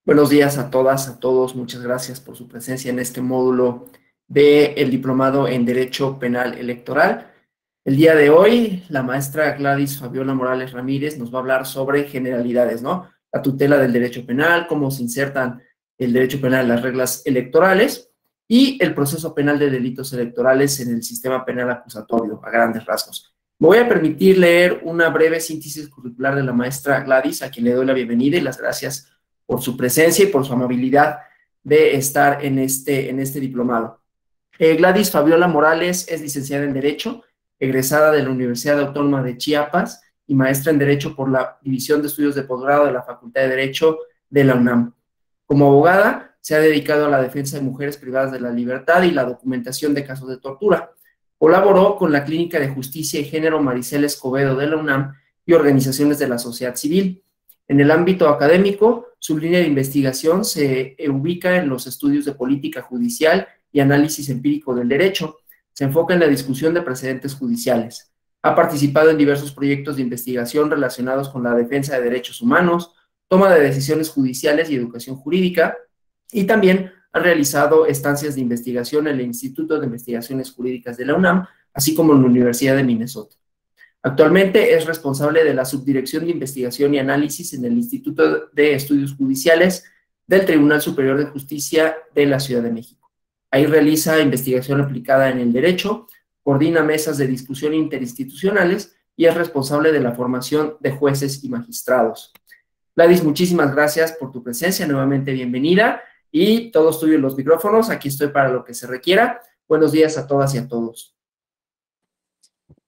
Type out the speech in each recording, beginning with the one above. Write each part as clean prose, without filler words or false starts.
Buenos días a todas, a todos. Muchas gracias por su presencia en este módulo del Diplomado en Derecho Penal Electoral. El día de hoy, la maestra Gladys Fabiola Morales Ramírez nos va a hablar sobre generalidades, ¿no? La tutela del derecho penal, cómo se insertan el derecho penal en las reglas electorales y el proceso penal de delitos electorales en el sistema penal acusatorio, a grandes rasgos. Me voy a permitir leer una breve síntesis curricular de la maestra Gladys, a quien le doy la bienvenida y las gracias por su presencia y por su amabilidad de estar en este diplomado. Gladys Fabiola Morales es licenciada en Derecho, egresada de la Universidad Autónoma de Chiapas y maestra en Derecho por la División de Estudios de Posgrado de la Facultad de Derecho de la UNAM. Como abogada, se ha dedicado a la defensa de mujeres privadas de la libertad y la documentación de casos de tortura. Colaboró con la Clínica de Justicia y Género Maricel Escobedo de la UNAM y organizaciones de la sociedad civil. En el ámbito académico, su línea de investigación se ubica en los estudios de política judicial y análisis empírico del derecho. Se enfoca en la discusión de precedentes judiciales. Ha participado en diversos proyectos de investigación relacionados con la defensa de derechos humanos, toma de decisiones judiciales y educación jurídica, y también ha realizado estancias de investigación en el Instituto de Investigaciones Jurídicas de la UNAM, así como en la Universidad de Minnesota. Actualmente es responsable de la Subdirección de Investigación y Análisis en el Instituto de Estudios Judiciales del Tribunal Superior de Justicia de la Ciudad de México. Ahí realiza investigación aplicada en el derecho, coordina mesas de discusión interinstitucionales y es responsable de la formación de jueces y magistrados. Gladys, muchísimas gracias por tu presencia, nuevamente bienvenida y todos tuyos los micrófonos, aquí estoy para lo que se requiera. Buenos días a todas y a todos.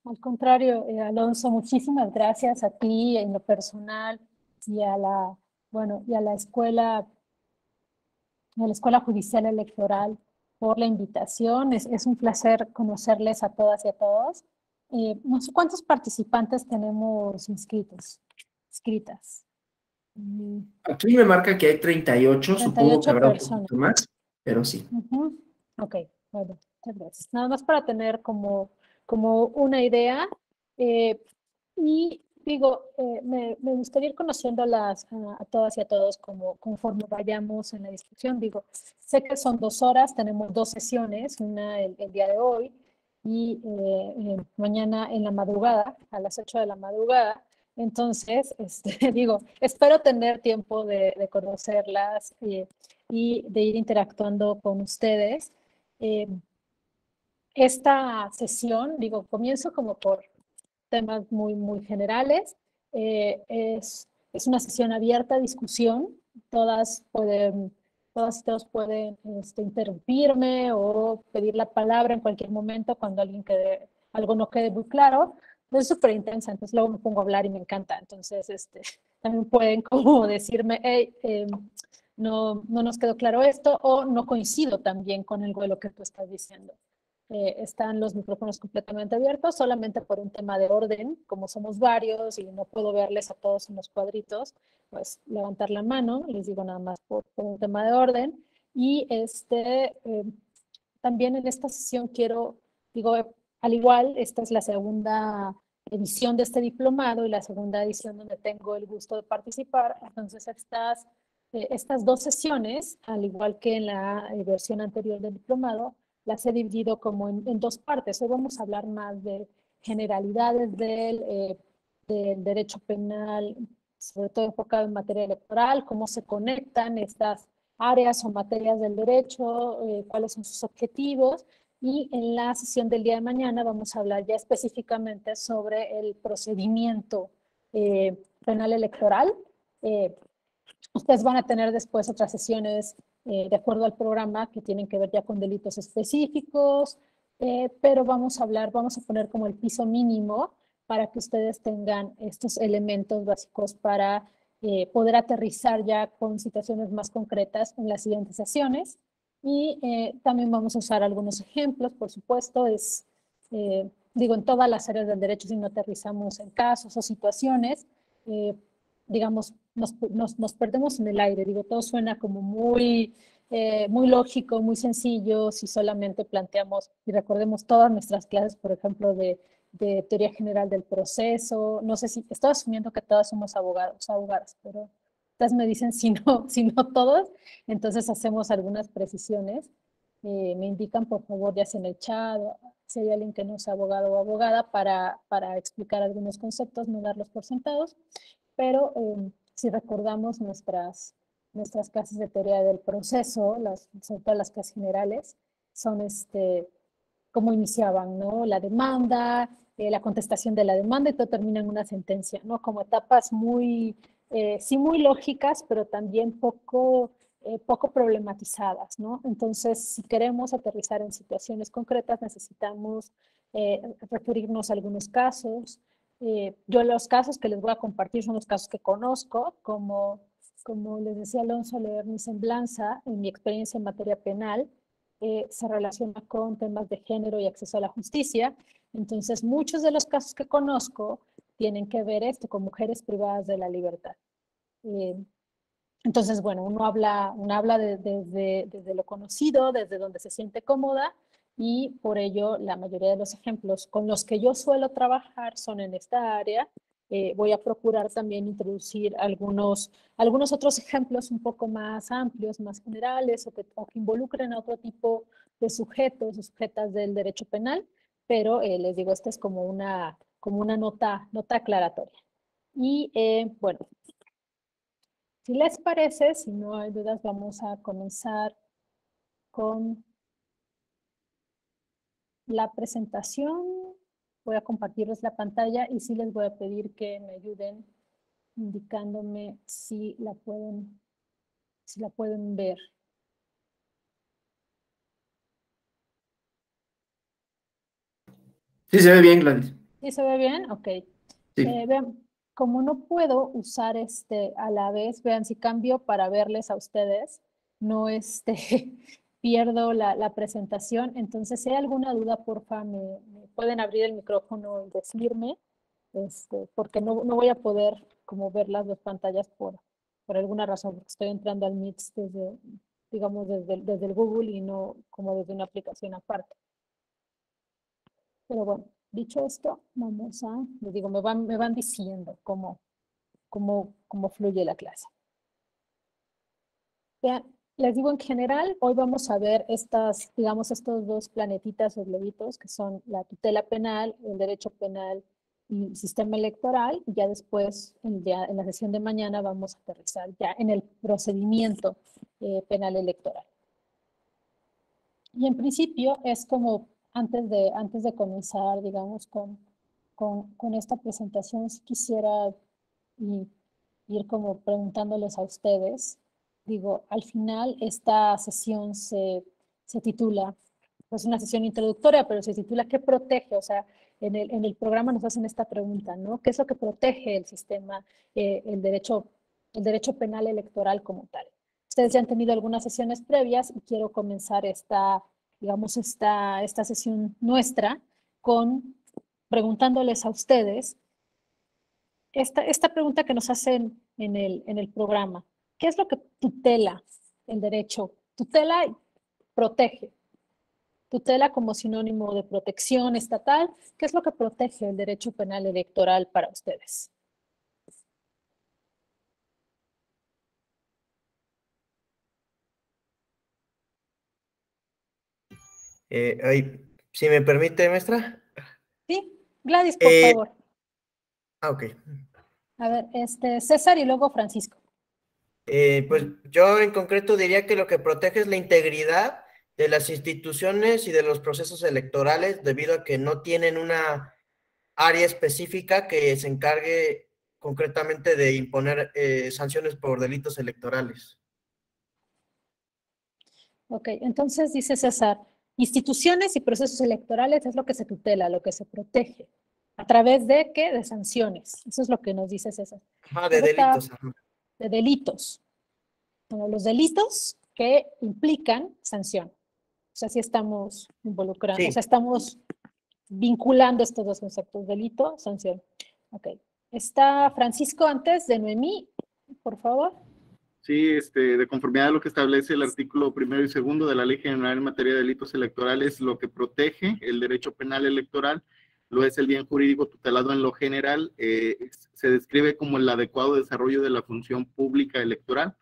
Al contrario, Alonso, muchísimas gracias a ti en lo personal y a la, bueno, y a la Escuela Judicial Electoral por la invitación. Es un placer conocerles a todas y a todos. No sé cuántos participantes tenemos inscritas. Aquí me marca que hay 38, supongo que 38 habrá un personas. poquito más, pero sí. Ok, bueno, muchas gracias. Nada más para tener como una idea. Y digo, me gustaría ir conociendo a todas y a todos conforme vayamos en la discusión. Digo, sé que son 2 horas, tenemos 2 sesiones, una el día de hoy y mañana en la madrugada, a las 8 de la madrugada. Entonces, digo, espero tener tiempo de conocerlas y de ir interactuando con ustedes. Eh, esta sesión, digo, comienzo como por temas muy generales. Es una sesión abierta a discusión. Todas y todos pueden interrumpirme o pedir la palabra en cualquier momento cuando algo no quede muy claro. Es súper intensa, entonces luego me pongo a hablar y me encanta. Entonces, también pueden como decirme, hey, no nos quedó claro esto, o no coincido también con algo de lo que tú estás diciendo. Están los micrófonos completamente abiertos, solamente por un tema de orden, como somos varios y no puedo verles a todos en los cuadritos, pues levantar la mano, les digo nada más por un tema de orden. Y también en esta sesión digo, al igual, esta es la segunda edición de este diplomado y la segunda edición donde tengo el gusto de participar. Entonces, estas 2 sesiones, al igual que en la versión anterior del diplomado, las he dividido como en 2 partes. Hoy vamos a hablar más de generalidades del derecho penal, sobre todo enfocado en materia electoral, cómo se conectan estas áreas o materias del derecho, cuáles son sus objetivos. Y en la sesión del día de mañana vamos a hablar ya específicamente sobre el procedimiento penal electoral. Ustedes van a tener después otras sesiones de acuerdo al programa que tienen que ver ya con delitos específicos, pero vamos a poner como el piso mínimo para que ustedes tengan estos elementos básicos para poder aterrizar ya con situaciones más concretas en las siguientes sesiones. Y también vamos a usar algunos ejemplos, por supuesto, digo, en todas las áreas del derecho, si no aterrizamos en casos o situaciones, digamos, nos perdemos en el aire. Digo, todo suena como muy lógico, muy sencillo, si solamente planteamos y recordemos todas nuestras clases, por ejemplo, de teoría general del proceso. No sé si estoy asumiendo que todas somos abogados, abogadas, pero Ustedes me dicen si no, si no todos, entonces hacemos algunas precisiones. Me indican, por favor, ya sea en el chat, si hay alguien que no sea abogado o abogada, para explicar algunos conceptos, no darlos por sentados. Pero si recordamos nuestras clases de teoría del proceso, sobre todo las clases generales, son cómo iniciaban, ¿no? La demanda, la contestación de la demanda y todo termina en una sentencia, ¿no? Como etapas muy, sí muy lógicas, pero también poco problematizadas, ¿no? Entonces, si queremos aterrizar en situaciones concretas, necesitamos referirnos a algunos casos. Yo los casos que les voy a compartir son los casos que conozco, como les decía Alonso, leer mi semblanza en mi experiencia en materia penal, se relaciona con temas de género y acceso a la justicia. Entonces, muchos de los casos que conozco tienen que ver con mujeres privadas de la libertad. Eh, entonces, bueno, uno habla desde lo conocido, desde donde se siente cómoda, y por ello la mayoría de los ejemplos con los que yo suelo trabajar son en esta área. Voy a procurar también introducir algunos otros ejemplos un poco más amplios, más generales, o que involucren a otro tipo de sujetos o sujetas del derecho penal, pero les digo, esta es como una nota aclaratoria. Y bueno, si les parece, si no hay dudas, vamos a comenzar con la presentación. Voy a compartirles la pantalla y sí les voy a pedir que me ayuden indicándome si la pueden ver. Sí, se ve bien, Gladys. ¿Sí se ve bien? Ok. Sí. Vean, como no puedo usar a la vez, vean, si cambio para verles a ustedes, no pierdo la presentación. Entonces, si hay alguna duda, porfa, me pueden abrir el micrófono y decirme, porque no voy a poder como ver las dos pantallas por alguna razón, porque estoy entrando al Meet digamos, desde el Google y no como desde una aplicación aparte. Pero bueno, dicho esto, les digo, me van diciendo cómo fluye la clase. Vean, les digo en general, hoy vamos a ver digamos, estos dos planetitas o globitos que son la tutela penal, el derecho penal y el sistema electoral, y ya después, en la sesión de mañana, vamos a aterrizar ya en el procedimiento penal electoral. Y en principio es como antes de comenzar, digamos, con esta presentación, si quisiera ir como preguntándoles a ustedes, digo, al final esta sesión se titula, pues una sesión introductoria, pero se titula ¿qué protege? O sea, en el programa nos hacen esta pregunta, ¿no? ¿Qué es lo que protege el sistema, el derecho penal electoral como tal? Ustedes ya han tenido algunas sesiones previas y quiero comenzar digamos, esta sesión nuestra preguntándoles a ustedes esta pregunta que nos hacen en el programa. ¿Qué es lo que tutela el derecho? Tutela y protege. Tutela como sinónimo de protección estatal. ¿Qué es lo que protege el derecho penal electoral para ustedes? Si me permite, maestra. Sí, Gladys, por favor. Ok. A ver, César y luego Francisco. Pues yo en concreto diría que lo que protege es la integridad de las instituciones y de los procesos electorales debido a que no tienen una área específica que se encargue concretamente de imponer sanciones por delitos electorales. Ok, entonces dice César, instituciones y procesos electorales es lo que se tutela, lo que se protege. ¿A través de qué? De sanciones. Eso es lo que nos dice César. De delitos. De delitos. Como los delitos que implican sanción. O sea, sí estamos involucrando, Sí. o sea, estamos vinculando estos dos conceptos, delito, sanción. Ok. Está Francisco antes de Noemí, por favor. Sí, de conformidad a lo que establece el artículo 1 y 2 de la Ley General en materia de delitos electorales, lo que protege el derecho penal electoral lo es el bien jurídico tutelado en lo general, se describe como el adecuado desarrollo de la función pública electoral.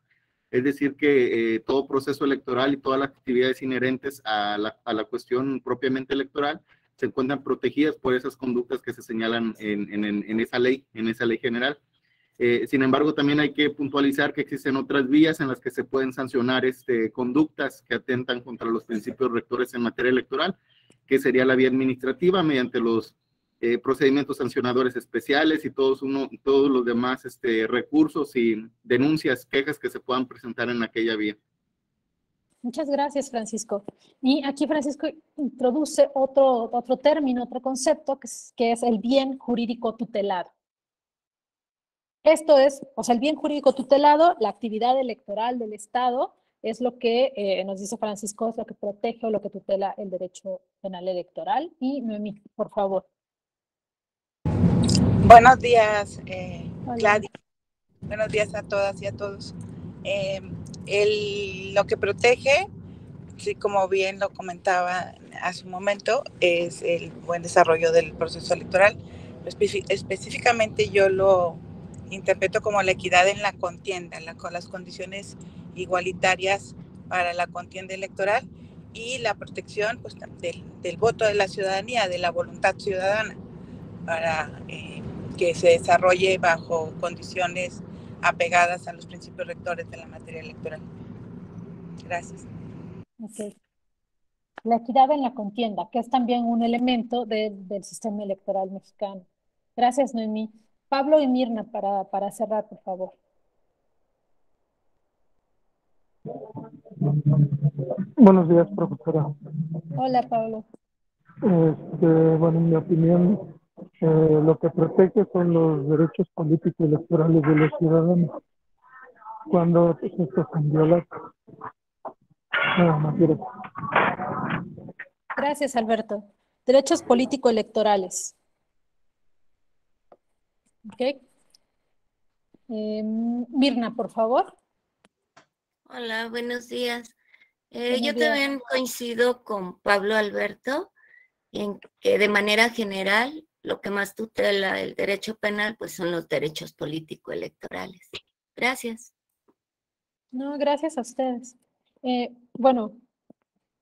Es decir, que todo proceso electoral y todas las actividades inherentes a la cuestión propiamente electoral se encuentran protegidas por esas conductas que se señalan en esa ley general. Sin embargo, también hay que puntualizar que existen otras vías en las que se pueden sancionar conductas que atentan contra los principios rectores en materia electoral, que sería la vía administrativa mediante los procedimientos sancionadores especiales y todos los demás recursos y denuncias, quejas que se puedan presentar en aquella vía. Muchas gracias, Francisco. Y aquí Francisco introduce otro término, otro concepto, que es el bien jurídico tutelado. Esto es, o sea, el bien jurídico tutelado, la actividad electoral del Estado, es lo que nos dice Francisco, es lo que protege o lo que tutela el derecho penal electoral. Y Noemí, por favor. Buenos días, Hola. Gladys. Buenos días a todas y a todos. Lo que protege, sí, como bien lo comentaba hace un momento, es el buen desarrollo del proceso electoral. Específicamente yo lo interpreto como la equidad en la contienda, con las condiciones igualitarias para la contienda electoral y la protección, pues, del voto de la ciudadanía, de la voluntad ciudadana, para que se desarrolle bajo condiciones apegadas a los principios rectores de la materia electoral. Gracias. Okay. La equidad en la contienda, que es también un elemento del sistema electoral mexicano. Gracias, Noemí. Pablo y Mirna, para cerrar, por favor. Buenos días, profesora. Hola, Pablo. Bueno, en mi opinión, lo que protege son los derechos políticos electorales de los ciudadanos. Cuando pues, esto se viola, nada más. Gracias, Alberto. Derechos político-electorales. Ok. Mirna, por favor. Hola, buenos días. Buenos yo días. también coincido con Pablo Alberto en que de manera general lo que más tutela el derecho penal pues son los derechos político-electorales. Gracias. No, gracias a ustedes. Bueno,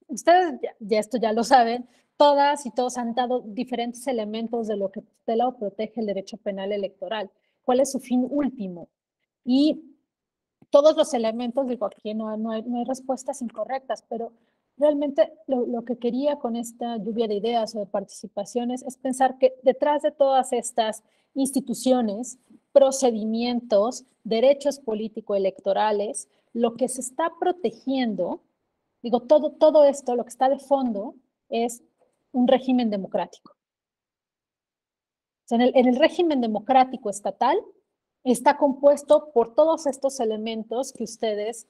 ustedes esto ya lo saben, todas y todos han dado diferentes elementos de lo que tutela o protege el derecho penal electoral. ¿Cuál es su fin último? Y todos los elementos, digo, aquí no hay respuestas incorrectas, pero realmente lo que quería con esta lluvia de ideas o de participaciones es pensar que detrás de todas estas instituciones, procedimientos, derechos político-electorales, lo que se está protegiendo, digo, todo esto, lo que está de fondo es un régimen democrático. O sea, en el régimen democrático estatal está compuesto por todos estos elementos que ustedes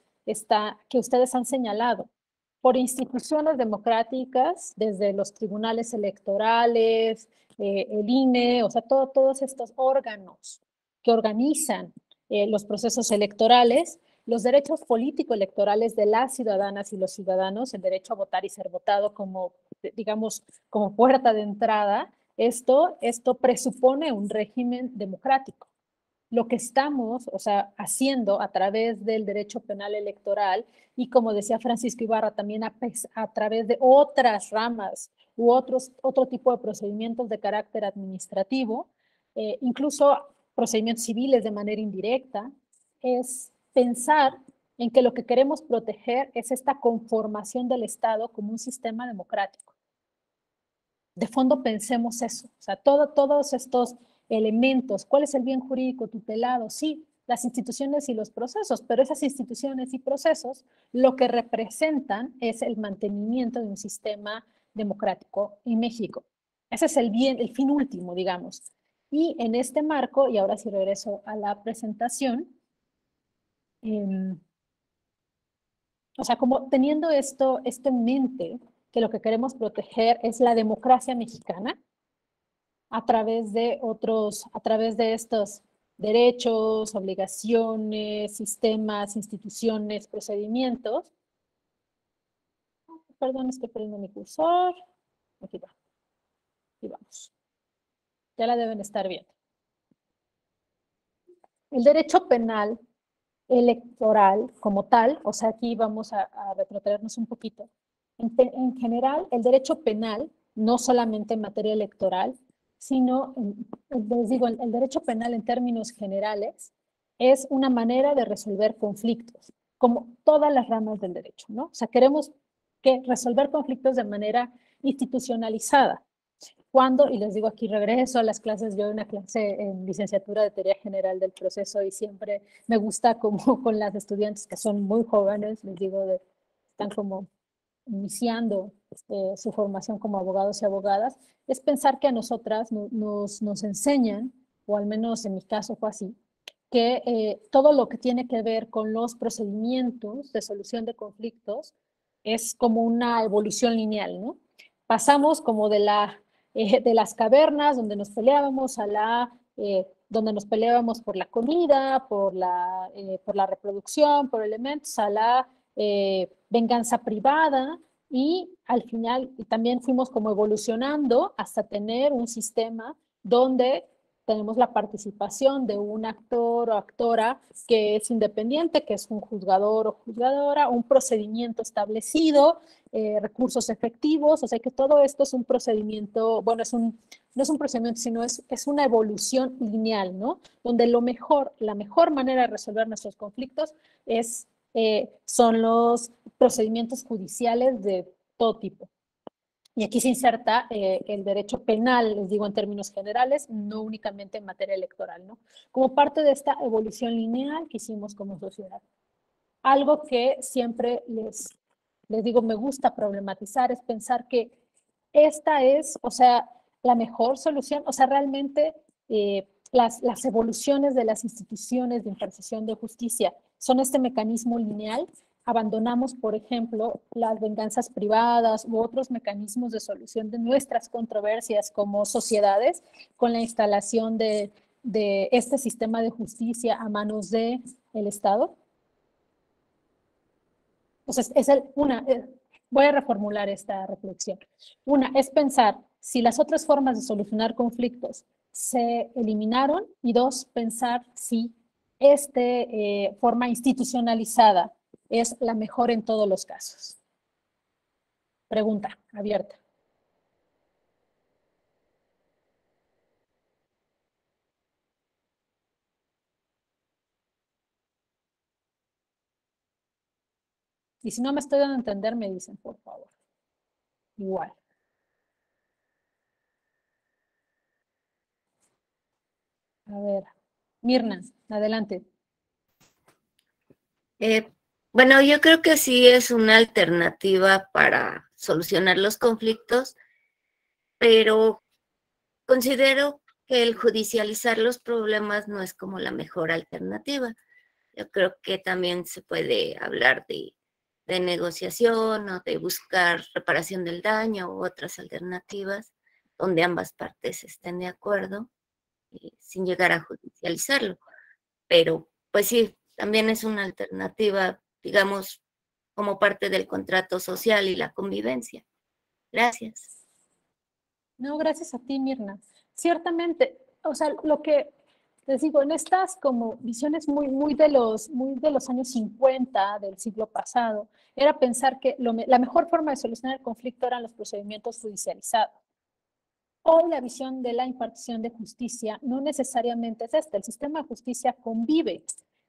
han señalado, por instituciones democráticas, desde los tribunales electorales, el INE, o sea, todos estos órganos que organizan los procesos electorales, los derechos político-electorales de las ciudadanas y los ciudadanos, el derecho a votar y ser votado como, digamos, como puerta de entrada. Esto presupone un régimen democrático. Lo que estamos, o sea, haciendo a través del derecho penal electoral y, como decía Francisco Ibarra, también a través de otras ramas u otro tipo de procedimientos de carácter administrativo, incluso procedimientos civiles de manera indirecta, es pensar en que lo que queremos proteger es esta conformación del Estado como un sistema democrático. De fondo pensemos eso, o sea, todos estos elementos, ¿cuál es el bien jurídico tutelado? Sí, las instituciones y los procesos, pero esas instituciones y procesos lo que representan es el mantenimiento de un sistema democrático en México. Ese es el fin último, digamos. Y en este marco, y ahora sí regreso a la presentación, o sea, como teniendo esto en mente, que lo que queremos proteger es la democracia mexicana a través de estos derechos, obligaciones, sistemas, instituciones, procedimientos. Perdón, estoy perdiendo mi cursor. Aquí va. Aquí vamos. Ya la deben estar viendo. El derecho penal electoral como tal, o sea, aquí vamos a retrotraernos un poquito. En general, el derecho penal, no solamente en materia electoral, sino, les digo, el derecho penal en términos generales es una manera de resolver conflictos, como todas las ramas del derecho, ¿no? O sea, queremos resolver conflictos de manera institucionalizada. Cuando, y les digo aquí, regreso a las clases, yo doy una clase en licenciatura de teoría general del proceso y siempre me gusta como con las estudiantes que son muy jóvenes, les digo, están como iniciando su formación como abogados y abogadas, es pensar que a nosotras nos enseñan, o al menos en mi caso fue así, que todo lo que tiene que ver con los procedimientos de solución de conflictos es como una evolución lineal, ¿no? Pasamos como de las cavernas donde nos peleábamos donde nos peleábamos por la comida, por la reproducción, por elementos, a la venganza privada, y al final y también fuimos como evolucionando hasta tener un sistema donde tenemos la participación de un actor o actora que es independiente, que es un juzgador o juzgadora, un procedimiento establecido, recursos efectivos, o sea que todo esto es un procedimiento, bueno, no es un procedimiento, sino es una evolución lineal, ¿no? Donde la mejor manera de resolver nuestros conflictos son los procedimientos judiciales de todo tipo. Y aquí se inserta el derecho penal, les digo en términos generales, no únicamente en materia electoral, ¿no? Como parte de esta evolución lineal que hicimos como sociedad. Algo que siempre les digo, me gusta problematizar, es pensar que esta es, o sea, la mejor solución, o sea, realmente las evoluciones de las instituciones de impartición de justicia son este mecanismo lineal. Abandonamos, por ejemplo, las venganzas privadas u otros mecanismos de solución de nuestras controversias como sociedades con la instalación de este sistema de justicia a manos del Estado. Entonces, voy a reformular esta reflexión. Una es pensar si las otras formas de solucionar conflictos se eliminaron, y dos, pensar si esta forma institucionalizada es la mejor en todos los casos. Pregunta abierta. Y si no me estoy dando a entender, me dicen, por favor. Igual. A ver, Mirna, adelante. Bueno, yo creo que sí es una alternativa para solucionar los conflictos, pero considero que el judicializar los problemas no es como la mejor alternativa. Yo creo que también se puede hablar de negociación o de buscar reparación del daño u otras alternativas donde ambas partes estén de acuerdo sin llegar a judicializarlo. Pero pues sí, también es una alternativa, digamos, como parte del contrato social y la convivencia. Gracias. No, gracias a ti, Mirna. Ciertamente, o sea, lo que les digo, en estas como visiones muy de los años 50 del siglo pasado, era pensar que la mejor forma de solucionar el conflicto eran los procedimientos judicializados. Hoy la visión de la impartición de justicia no necesariamente es esta. El sistema de justicia convive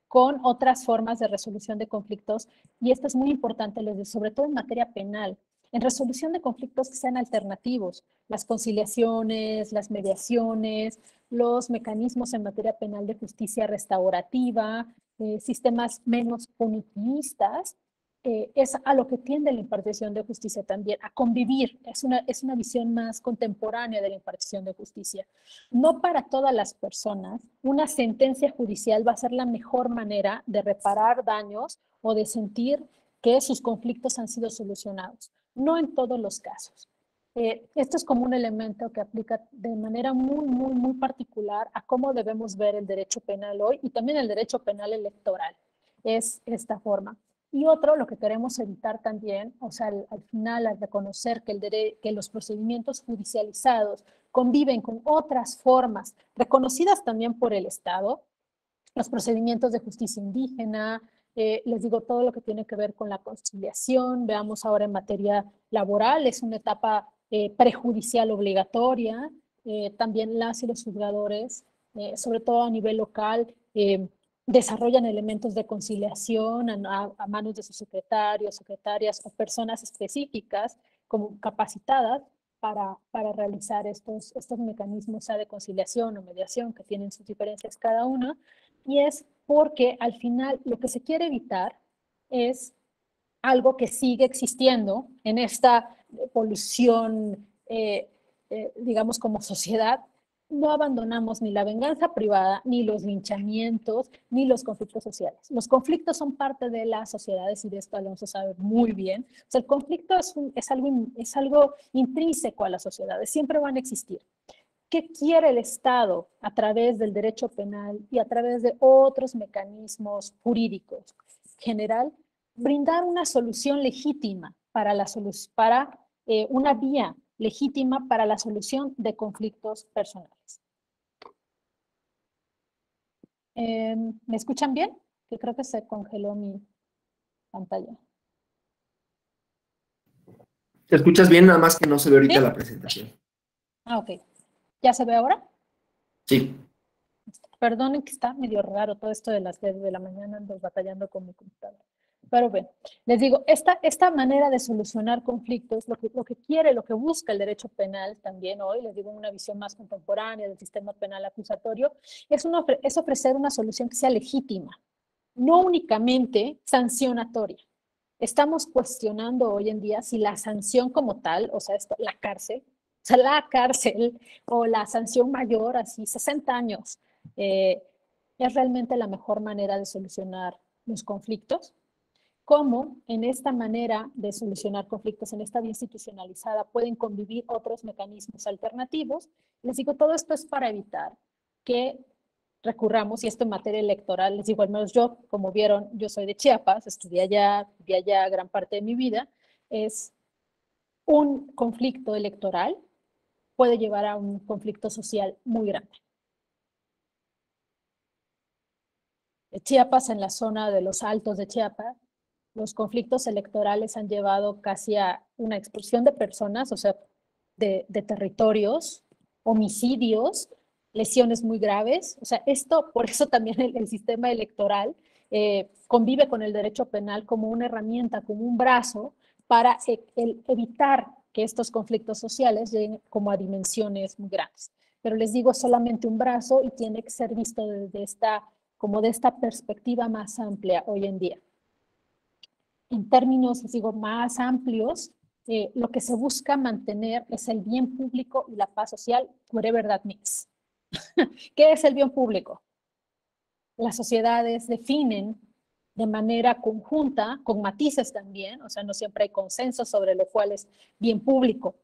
con otras formas de resolución de conflictos, y esto es muy importante, sobre todo en materia penal. En resolución de conflictos que sean alternativos, las conciliaciones, las mediaciones, los mecanismos en materia penal de justicia restaurativa, sistemas menos punitivistas, es a lo que tiende la impartición de justicia también, a convivir. Es una visión más contemporánea de la impartición de justicia. No para todas las personas, una sentencia judicial va a ser la mejor manera de reparar daños o de sentir que sus conflictos han sido solucionados. No en todos los casos. Esto es como un elemento que aplica de manera muy particular a cómo debemos ver el derecho penal hoy y también el derecho penal electoral. Es esta forma. Y otro, lo que queremos evitar también, o sea, al final, al reconocer que los procedimientos judicializados conviven con otras formas reconocidas también por el Estado, los procedimientos de justicia indígena, les digo, todo lo que tiene que ver con la conciliación, veamos ahora en materia laboral, es una etapa prejudicial obligatoria, también las y los juzgadores, sobre todo a nivel local, desarrollan elementos de conciliación a manos de sus secretarios, secretarias o personas específicas como capacitadas para realizar estos mecanismos de conciliación o mediación que tienen sus diferencias cada uno, y es porque al final lo que se quiere evitar es algo que sigue existiendo en esta evolución, digamos, como sociedad. No abandonamos ni la venganza privada, ni los linchamientos, ni los conflictos sociales. Los conflictos son parte de las sociedades y de esto Alonso sabe muy bien. O sea, el conflicto es algo intrínseco a las sociedades, siempre van a existir. ¿Qué quiere el Estado a través del derecho penal y a través de otros mecanismos jurídicos? En general, brindar una solución legítima una vía legítima para la solución de conflictos personales. ¿Me escuchan bien? Que creo que se congeló mi pantalla. Te escuchas bien, nada más que no se ve ahorita ¿Sí? la presentación. Ah, ok. ¿Ya se ve ahora? Sí. Perdonen que está medio raro todo esto de las 10 de la mañana, ando batallando con mi computadora. Pero bueno, les digo, esta manera de solucionar conflictos, lo que busca el derecho penal también hoy, les digo, una visión más contemporánea del sistema penal acusatorio, es ofrecer una solución que sea legítima, no únicamente sancionatoria. Estamos cuestionando hoy en día si la sanción como tal, o sea, la cárcel o la sanción mayor, así 60 años, es realmente la mejor manera de solucionar los conflictos. Cómo en esta manera de solucionar conflictos, en esta vía institucionalizada, pueden convivir otros mecanismos alternativos. Les digo, todo esto es para evitar que recurramos, y esto en materia electoral, les digo, al menos yo, como vieron, yo soy de Chiapas, estudié allá, viví allá gran parte de mi vida, es un conflicto electoral puede llevar a un conflicto social muy grande. Chiapas, en la zona de los Altos de Chiapas, los conflictos electorales han llevado casi a una expulsión de personas, o sea, de territorios, homicidios, lesiones muy graves. O sea, por eso también el sistema electoral convive con el derecho penal como una herramienta, como un brazo para evitar que estos conflictos sociales lleguen como a dimensiones muy grandes. Pero les digo, es solamente un brazo y tiene que ser visto desde de esta perspectiva más amplia hoy en día. En términos, les digo, más amplios, lo que se busca mantener es el bien público y la paz social, whatever that means. ¿Qué es el bien público? Las sociedades definen de manera conjunta, con matices también, o sea, no siempre hay consenso sobre lo cual es bien público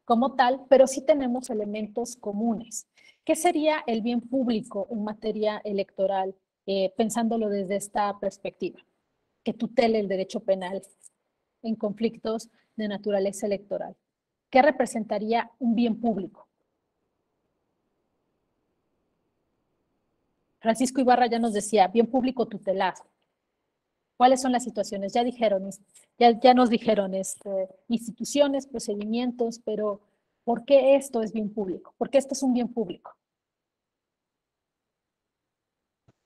como tal, pero sí tenemos elementos comunes. ¿Qué sería el bien público en materia electoral, pensándolo desde esta perspectiva? Que tutele el derecho penal en conflictos de naturaleza electoral. ¿Qué representaría un bien público? Francisco Ibarra ya nos decía, bien público tutelado. ¿Cuáles son las situaciones? Ya dijeron, ya nos dijeron instituciones, procedimientos, pero ¿por qué esto es bien público? ¿Por qué esto es un bien público?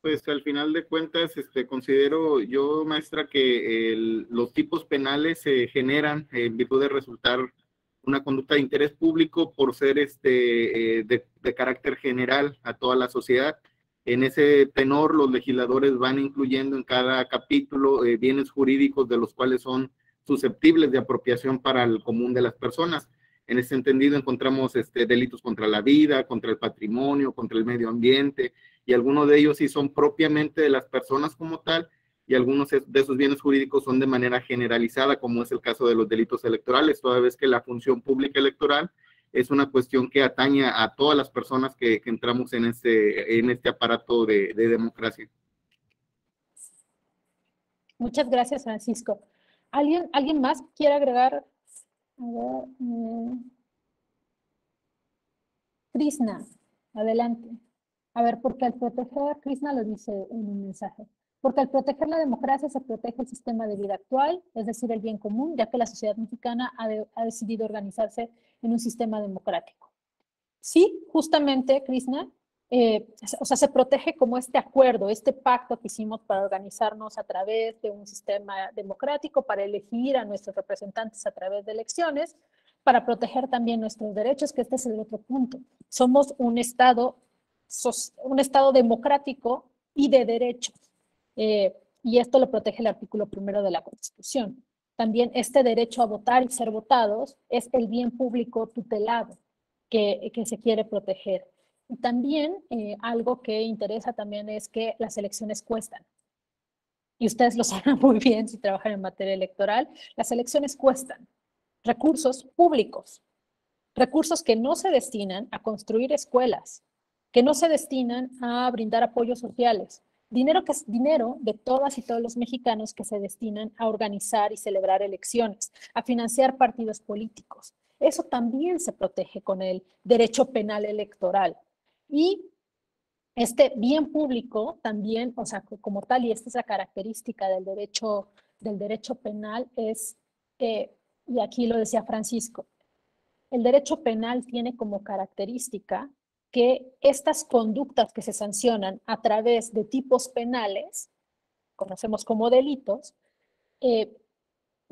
Pues al final de cuentas, considero yo, maestra, que los tipos penales se generan en virtud de resultar una conducta de interés público por ser de carácter general a toda la sociedad. En ese tenor, los legisladores van incluyendo en cada capítulo bienes jurídicos de los cuales son susceptibles de apropiación para el común de las personas. En ese entendido encontramos delitos contra la vida, contra el patrimonio, contra el medio ambiente, y algunos de ellos sí son propiamente de las personas como tal, y algunos de esos bienes jurídicos son de manera generalizada, como es el caso de los delitos electorales, toda vez que la función pública electoral es una cuestión que atañe a todas las personas que entramos en este aparato de democracia. Muchas gracias, Francisco. ¿Alguien más quiere agregar? A ver, Krishna, adelante. A ver, porque al proteger, Krishna lo dice en un mensaje, porque al proteger la democracia se protege el sistema de vida actual, es decir, el bien común, ya que la sociedad mexicana ha decidido organizarse en un sistema democrático. Sí, justamente, Krishna, o sea, se protege como este acuerdo, este pacto que hicimos para organizarnos a través de un sistema democrático, para elegir a nuestros representantes a través de elecciones, para proteger también nuestros derechos, que este es el otro punto. Somos un estado democrático y de derechos. Y esto lo protege el artículo 1 de la Constitución. También este derecho a votar y ser votados es el bien público tutelado que se quiere proteger. Y también algo que interesa también es que las elecciones cuestan. Y ustedes lo saben muy bien si trabajan en materia electoral, las elecciones cuestan recursos públicos, recursos que no se destinan a construir escuelas, que no se destinan a brindar apoyos sociales, dinero que es dinero de todas y todos los mexicanos que se destinan a organizar y celebrar elecciones, a financiar partidos políticos. Eso también se protege con el derecho penal electoral. Y este bien público también, o sea, como tal, y esta es la característica del derecho penal, es, y aquí lo decía Francisco, el derecho penal tiene como característica que estas conductas que se sancionan a través de tipos penales, conocemos como delitos,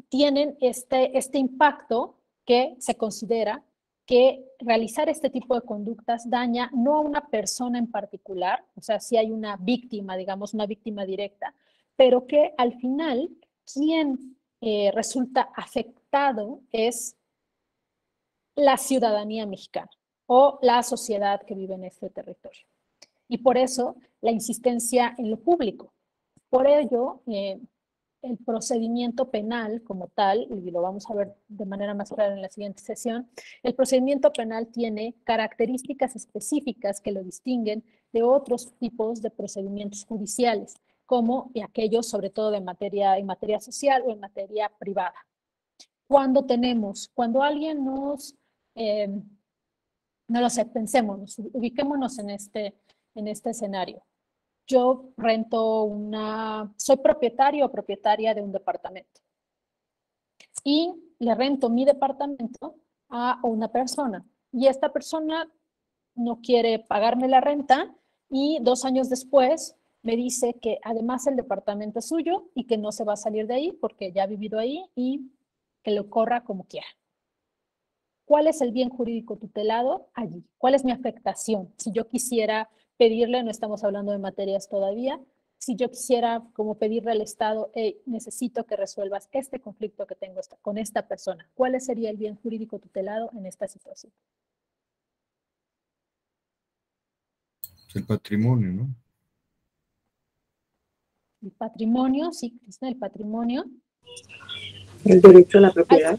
tienen este impacto que se considera que realizar este tipo de conductas daña no a una persona en particular, o sea, si hay una víctima, digamos, una víctima directa, pero que al final quien resulta afectado es la ciudadanía mexicana o la sociedad que vive en este territorio. Y por eso la insistencia en lo público. Por ello, el procedimiento penal como tal, y lo vamos a ver de manera más clara en la siguiente sesión, el procedimiento penal tiene características específicas que lo distinguen de otros tipos de procedimientos judiciales, como aquellos sobre todo en materia social o en materia privada. Cuando alguien no lo sé, pensémonos, ubiquémonos en este escenario. Yo soy propietario o propietaria de un departamento y le rento mi departamento a una persona y esta persona no quiere pagarme la renta y 2 años después me dice que además el departamento es suyo y que no se va a salir de ahí porque ya ha vivido ahí y que lo corra como quiera. ¿Cuál es el bien jurídico tutelado allí? ¿Cuál es mi afectación? Si yo quisiera pedirle, no estamos hablando de materias todavía, si yo quisiera como pedirle al Estado, hey, necesito que resuelvas este conflicto que tengo con esta persona, ¿cuál sería el bien jurídico tutelado en esta situación? El patrimonio, ¿no? El patrimonio, sí, Cristina, el patrimonio. El derecho a la propiedad.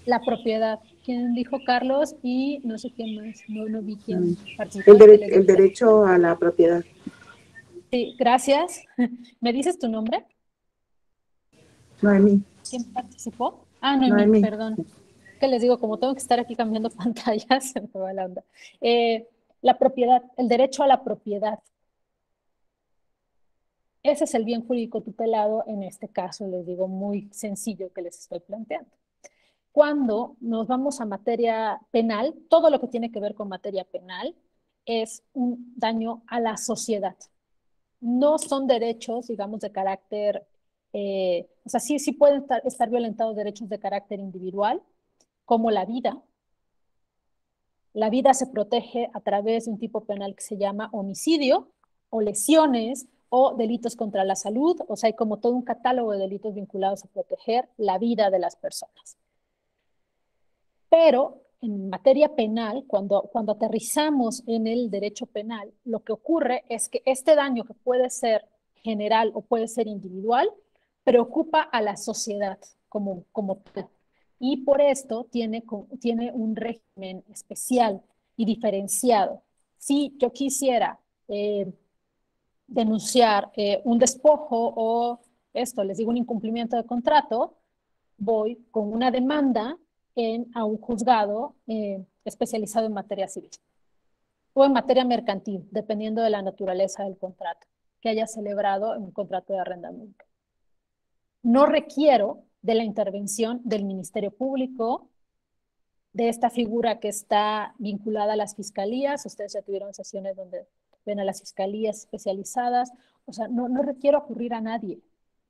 La propiedad. ¿Quién dijo Carlos? Y no sé quién más, no vi quién participó. El derecho a la propiedad. Sí, gracias. ¿Me dices tu nombre? Noemí. ¿Quién participó? Ah, Noemí, perdón. Que les digo, como tengo que estar aquí cambiando pantallas, se me va la onda. La propiedad, el derecho a la propiedad. Ese es el bien jurídico tutelado en este caso, les digo, muy sencillo que les estoy planteando. Cuando nos vamos a materia penal, todo lo que tiene que ver con materia penal es un daño a la sociedad. No son derechos, digamos, de carácter, o sea, sí pueden estar violentados derechos de carácter individual, como la vida. La vida se protege a través de un tipo penal que se llama homicidio o lesiones o delitos contra la salud, o sea, hay como todo un catálogo de delitos vinculados a proteger la vida de las personas. Pero en materia penal, cuando aterrizamos en el derecho penal, lo que ocurre es que este daño que puede ser general o puede ser individual, preocupa a la sociedad como tal. Y por esto tiene un régimen especial y diferenciado. Si yo quisiera denunciar un despojo o esto, les digo, un incumplimiento de contrato, voy con una demanda a un juzgado especializado en materia civil o en materia mercantil, dependiendo de la naturaleza del contrato que haya celebrado en un contrato de arrendamiento. No requiero de la intervención del Ministerio Público, de esta figura que está vinculada a las fiscalías. Ustedes ya tuvieron sesiones donde ven a las fiscalías especializadas. O sea, no requiero ocurrir a nadie.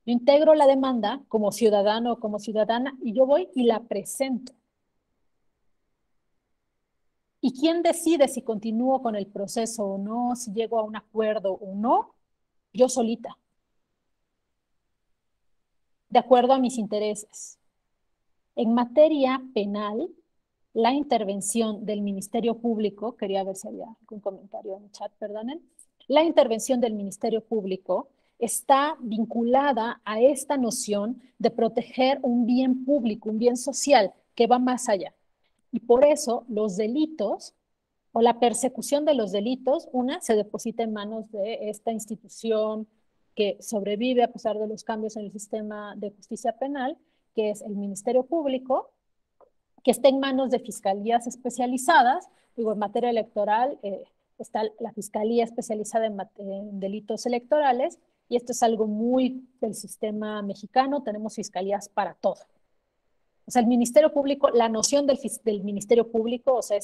Yo integro la demanda como ciudadano o como ciudadana y yo voy y la presento. ¿Y quién decide si continúo con el proceso o no, si llego a un acuerdo o no? Yo solita, de acuerdo a mis intereses. En materia penal, la intervención del Ministerio Público, quería ver si había algún comentario en el chat, perdonen, la intervención del Ministerio Público está vinculada a esta noción de proteger un bien público, un bien social que va más allá. Y por eso los delitos o la persecución de los delitos, una, se deposita en manos de esta institución que sobrevive a pesar de los cambios en el sistema de justicia penal, que es el Ministerio Público, que está en manos de fiscalías especializadas. Digo, en materia electoral está la Fiscalía Especializada en Delitos Electorales, y esto es algo muy del sistema mexicano, tenemos fiscalías para todo. O sea, el Ministerio Público, la noción del Ministerio Público, o sea,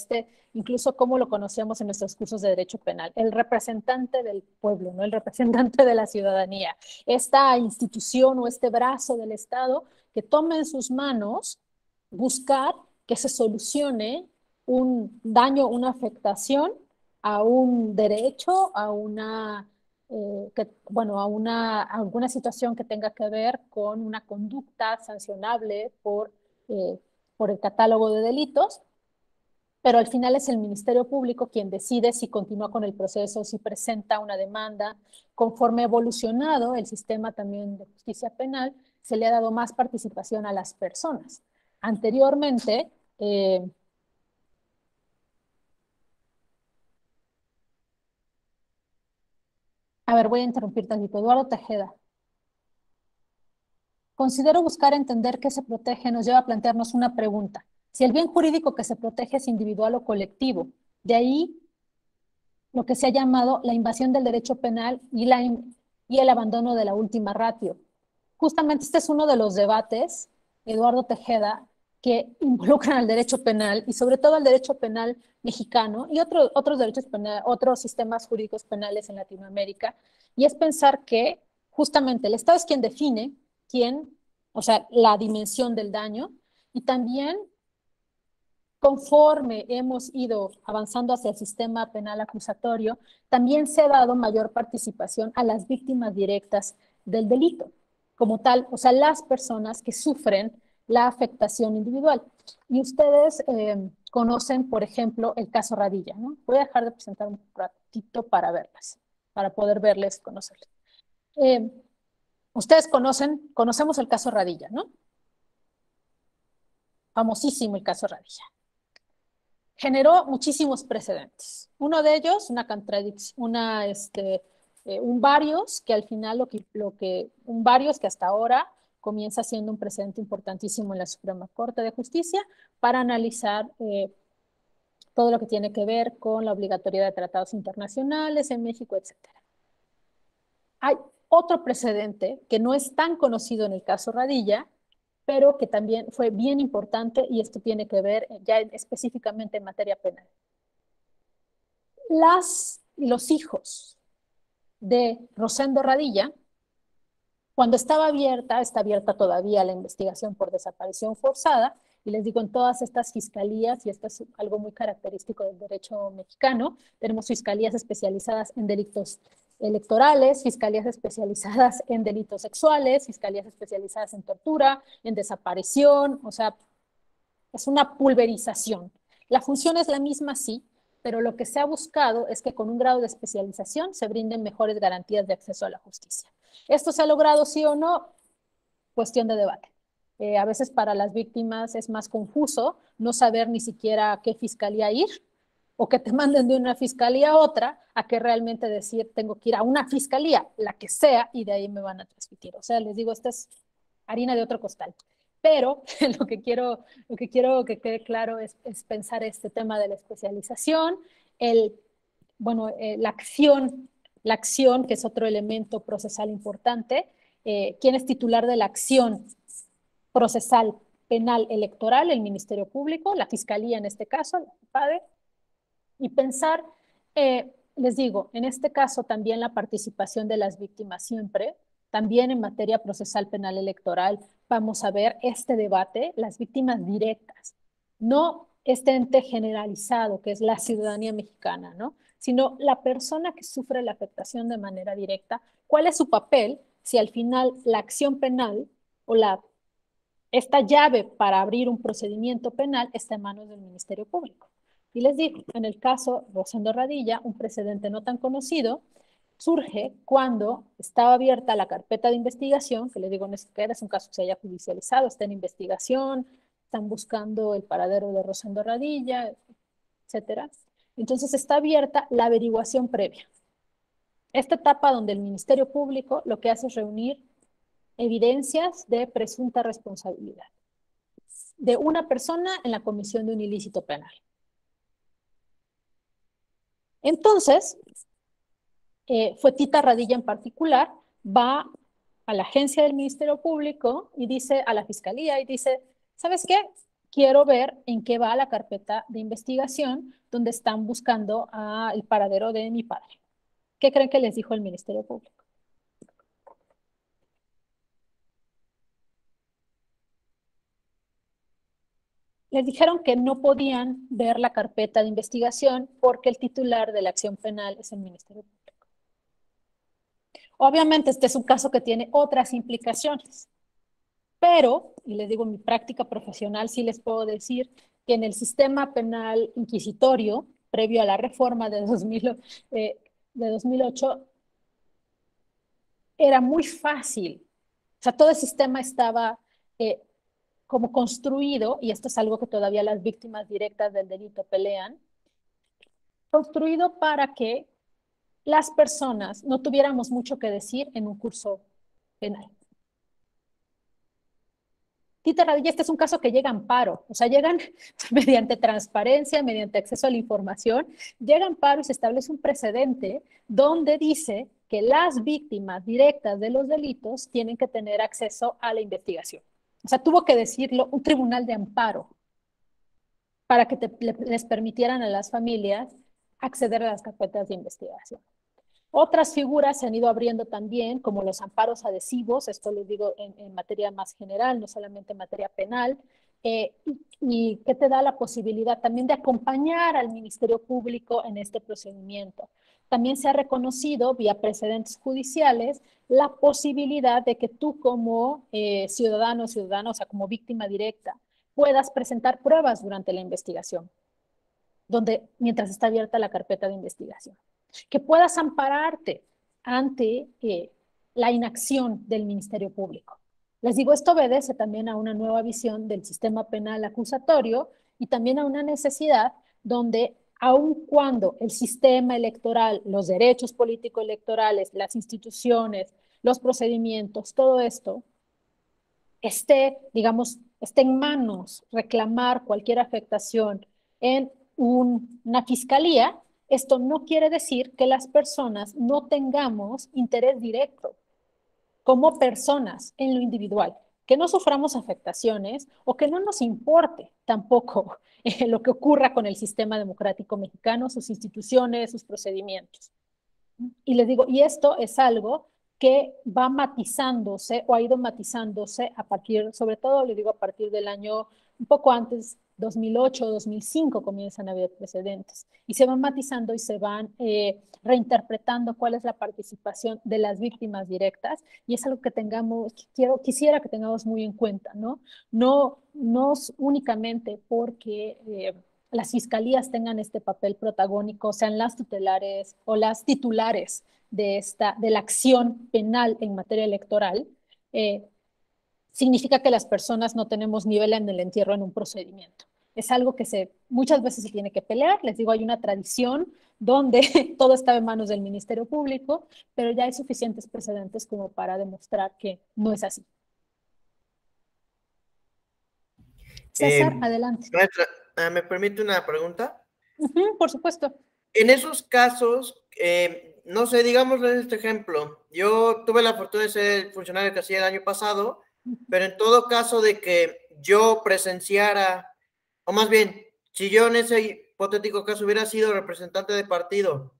incluso como lo conocemos en nuestros cursos de Derecho Penal, el representante del pueblo, ¿no? El representante de la ciudadanía, esta institución o este brazo del Estado que toma en sus manos buscar que se solucione un daño, una afectación a un derecho, a alguna situación que tenga que ver con una conducta sancionable por el catálogo de delitos, pero al final es el Ministerio Público quien decide si continúa con el proceso, si presenta una demanda. Conforme ha evolucionado el sistema también de justicia penal, se le ha dado más participación a las personas. Anteriormente, voy a interrumpir tantito. Eduardo Tejeda. Considero buscar entender qué se protege nos lleva a plantearnos una pregunta. Si el bien jurídico que se protege es individual o colectivo, de ahí lo que se ha llamado la invasión del derecho penal y el abandono de la última ratio. Justamente este es uno de los debates, Eduardo Tejeda, que involucran al derecho penal y sobre todo al derecho penal mexicano y otros derechos penales, otros sistemas jurídicos penales en Latinoamérica, y es pensar que justamente el Estado es quien define la dimensión del daño, y también conforme hemos ido avanzando hacia el sistema penal acusatorio, también se ha dado mayor participación a las víctimas directas del delito, como tal, o sea, las personas que sufren la afectación individual. Y ustedes conocen, por ejemplo, el caso Radilla, ¿no? Voy a dejar de presentar un ratito para verlas, para poder verles, conocerles. Ustedes conocemos el caso Radilla, ¿no? Famosísimo el caso Radilla. Generó muchísimos precedentes. Uno de ellos, un varios, que al final un varios que hasta ahora comienza siendo un precedente importantísimo en la Suprema Corte de Justicia para analizar todo lo que tiene que ver con la obligatoriedad de tratados internacionales en México, etc. Hay otro precedente que no es tan conocido en el caso Radilla, pero que también fue bien importante, y esto tiene que ver ya específicamente en materia penal. Los hijos de Rosendo Radilla, cuando está abierta todavía la investigación por desaparición forzada, y les digo, en todas estas fiscalías, y esto es algo muy característico del derecho mexicano, tenemos fiscalías especializadas en delitos electorales, fiscalías especializadas en delitos sexuales, fiscalías especializadas en tortura, en desaparición, o sea, es una pulverización. La función es la misma, sí, pero lo que se ha buscado es que con un grado de especialización se brinden mejores garantías de acceso a la justicia. ¿Esto se ha logrado sí o no? Cuestión de debate. A veces para las víctimas es más confuso no saber ni siquiera a qué fiscalía ir, o que te manden de una fiscalía a otra, a que realmente decir, tengo que ir a una fiscalía, la que sea, y de ahí me van a transmitir. O sea, les digo, esta es harina de otro costal. Pero lo que quiero que quede claro es pensar este tema de la especialización, la acción, que es otro elemento procesal importante. ¿Quién es titular de la acción procesal penal electoral? El Ministerio Público, la Fiscalía en este caso, la FIPADE, y pensar, les digo, en este caso también la participación de las víctimas siempre, también en materia procesal penal electoral, vamos a ver este debate, las víctimas directas, no este ente generalizado que es la ciudadanía mexicana, ¿no? Sino la persona que sufre la afectación de manera directa, ¿cuál es su papel si al final la acción penal o esta llave para abrir un procedimiento penal está en manos del Ministerio Público? Y les digo, en el caso Rosendo Radilla, un precedente no tan conocido, surge cuando estaba abierta la carpeta de investigación, que les digo, es un caso que se haya judicializado, está en investigación, están buscando el paradero de Rosendo Radilla, etcétera. Entonces está abierta la averiguación previa. Esta etapa donde el Ministerio Público lo que hace es reunir evidencias de presunta responsabilidad de una persona en la comisión de un ilícito penal. Entonces, fue Tita Radilla en particular, va a la agencia del Ministerio Público y dice a la Fiscalía y dice, ¿sabes qué? Quiero ver en qué va la carpeta de investigación donde están buscando el paradero de mi padre. ¿Qué creen que les dijo el Ministerio Público? Les dijeron que no podían ver la carpeta de investigación porque el titular de la acción penal es el Ministerio Público. Obviamente este es un caso que tiene otras implicaciones, pero, y les digo, en mi práctica profesional sí les puedo decir que en el sistema penal inquisitorio, previo a la reforma de 2008, era muy fácil. O sea, todo el sistema estaba como construido, y esto es algo que todavía las víctimas directas del delito pelean, construido para que las personas no tuviéramos mucho que decir en un curso penal. Tita Radilla, este es un caso que llega a amparo, o sea, llegan mediante transparencia, mediante acceso a la información, llega a amparo y se establece un precedente donde dice que las víctimas directas de los delitos tienen que tener acceso a la investigación. O sea, tuvo que decirlo un tribunal de amparo para que les permitieran a las familias acceder a las carpetas de investigación. Otras figuras se han ido abriendo también, como los amparos adhesivos, esto lo digo en materia más general, no solamente en materia penal, y que te da la posibilidad también de acompañar al Ministerio Público en este procedimiento. También se ha reconocido, vía precedentes judiciales, la posibilidad de que tú como ciudadano o ciudadana, o sea, como víctima directa, puedas presentar pruebas durante la investigación, mientras está abierta la carpeta de investigación. Que puedas ampararte ante la inacción del Ministerio Público. Les digo, esto obedece también a una nueva visión del sistema penal acusatorio y también a una necesidad donde, aun cuando el sistema electoral, los derechos políticos electorales, las instituciones, los procedimientos, todo esto esté en manos, reclamar cualquier afectación en una fiscalía, esto no quiere decir que las personas no tengamos interés directo como personas en lo individual, que no suframos afectaciones o que no nos importe tampoco lo que ocurra con el sistema democrático mexicano, sus instituciones, sus procedimientos. Y les digo, y esto es algo que va matizándose o ha ido matizándose a partir, sobre todo, les digo, a partir del año un poco antes, 2008, 2005 comienzan a haber precedentes y se van matizando y se van reinterpretando cuál es la participación de las víctimas directas y es algo que quisiera que tengamos muy en cuenta, ¿no? No únicamente porque las fiscalías tengan este papel protagónico, sean las tutelares o las titulares de la acción penal en materia electoral, significa que las personas no tenemos nivel en el entierro en un procedimiento. es algo que muchas veces se tiene que pelear. Les digo, hay una tradición donde todo estaba en manos del Ministerio Público, pero ya hay suficientes precedentes como para demostrar que no es así. César, adelante. Maestra, ¿me permite una pregunta? Por supuesto. En esos casos, no sé, digamos este ejemplo, yo tuve la fortuna de ser funcionario de casilla el año pasado, pero en todo caso de que yo presenciara, o más bien, si yo en ese hipotético caso hubiera sido representante de partido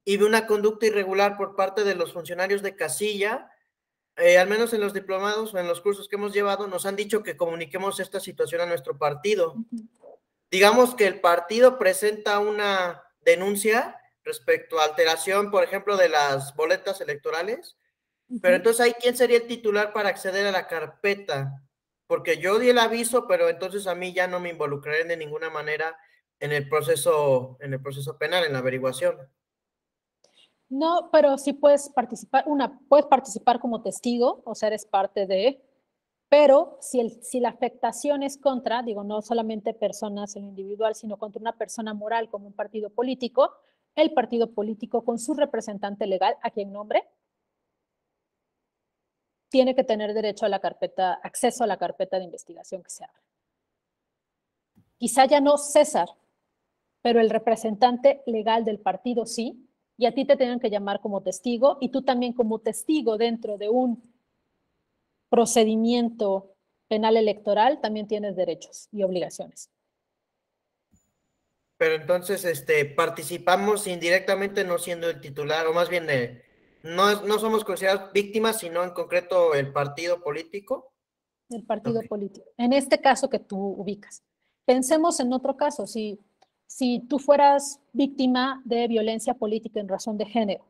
y vi una conducta irregular por parte de los funcionarios de casilla, al menos en los diplomados o en los cursos que hemos llevado, nos han dicho que comuniquemos esta situación a nuestro partido. Digamos que el partido presenta una denuncia respecto a alteración, por ejemplo, de las boletas electorales, pero entonces ahí, ¿quién sería el titular para acceder a la carpeta? Porque yo di el aviso, pero entonces a mí ya no me involucraré de ninguna manera en el proceso penal, en la averiguación. No, pero sí puedes participar, puedes participar como testigo, o sea, eres parte de, pero si la afectación es contra, digo, no solamente personas en lo individual, sino contra una persona moral como un partido político, el partido político con su representante legal, a quien nombre, tiene que tener derecho a la carpeta, acceso a la carpeta de investigación que se abra. Quizá ya no César, pero el representante legal del partido sí, y a ti te tienen que llamar como testigo, y tú también como testigo dentro de un procedimiento penal electoral también tienes derechos y obligaciones. Pero entonces, participamos indirectamente no siendo el titular, o más bien, no somos considerados víctimas, sino en concreto el partido político. El partido político. En este caso que tú ubicas. Pensemos en otro caso, si tú fueras víctima de violencia política en razón de género,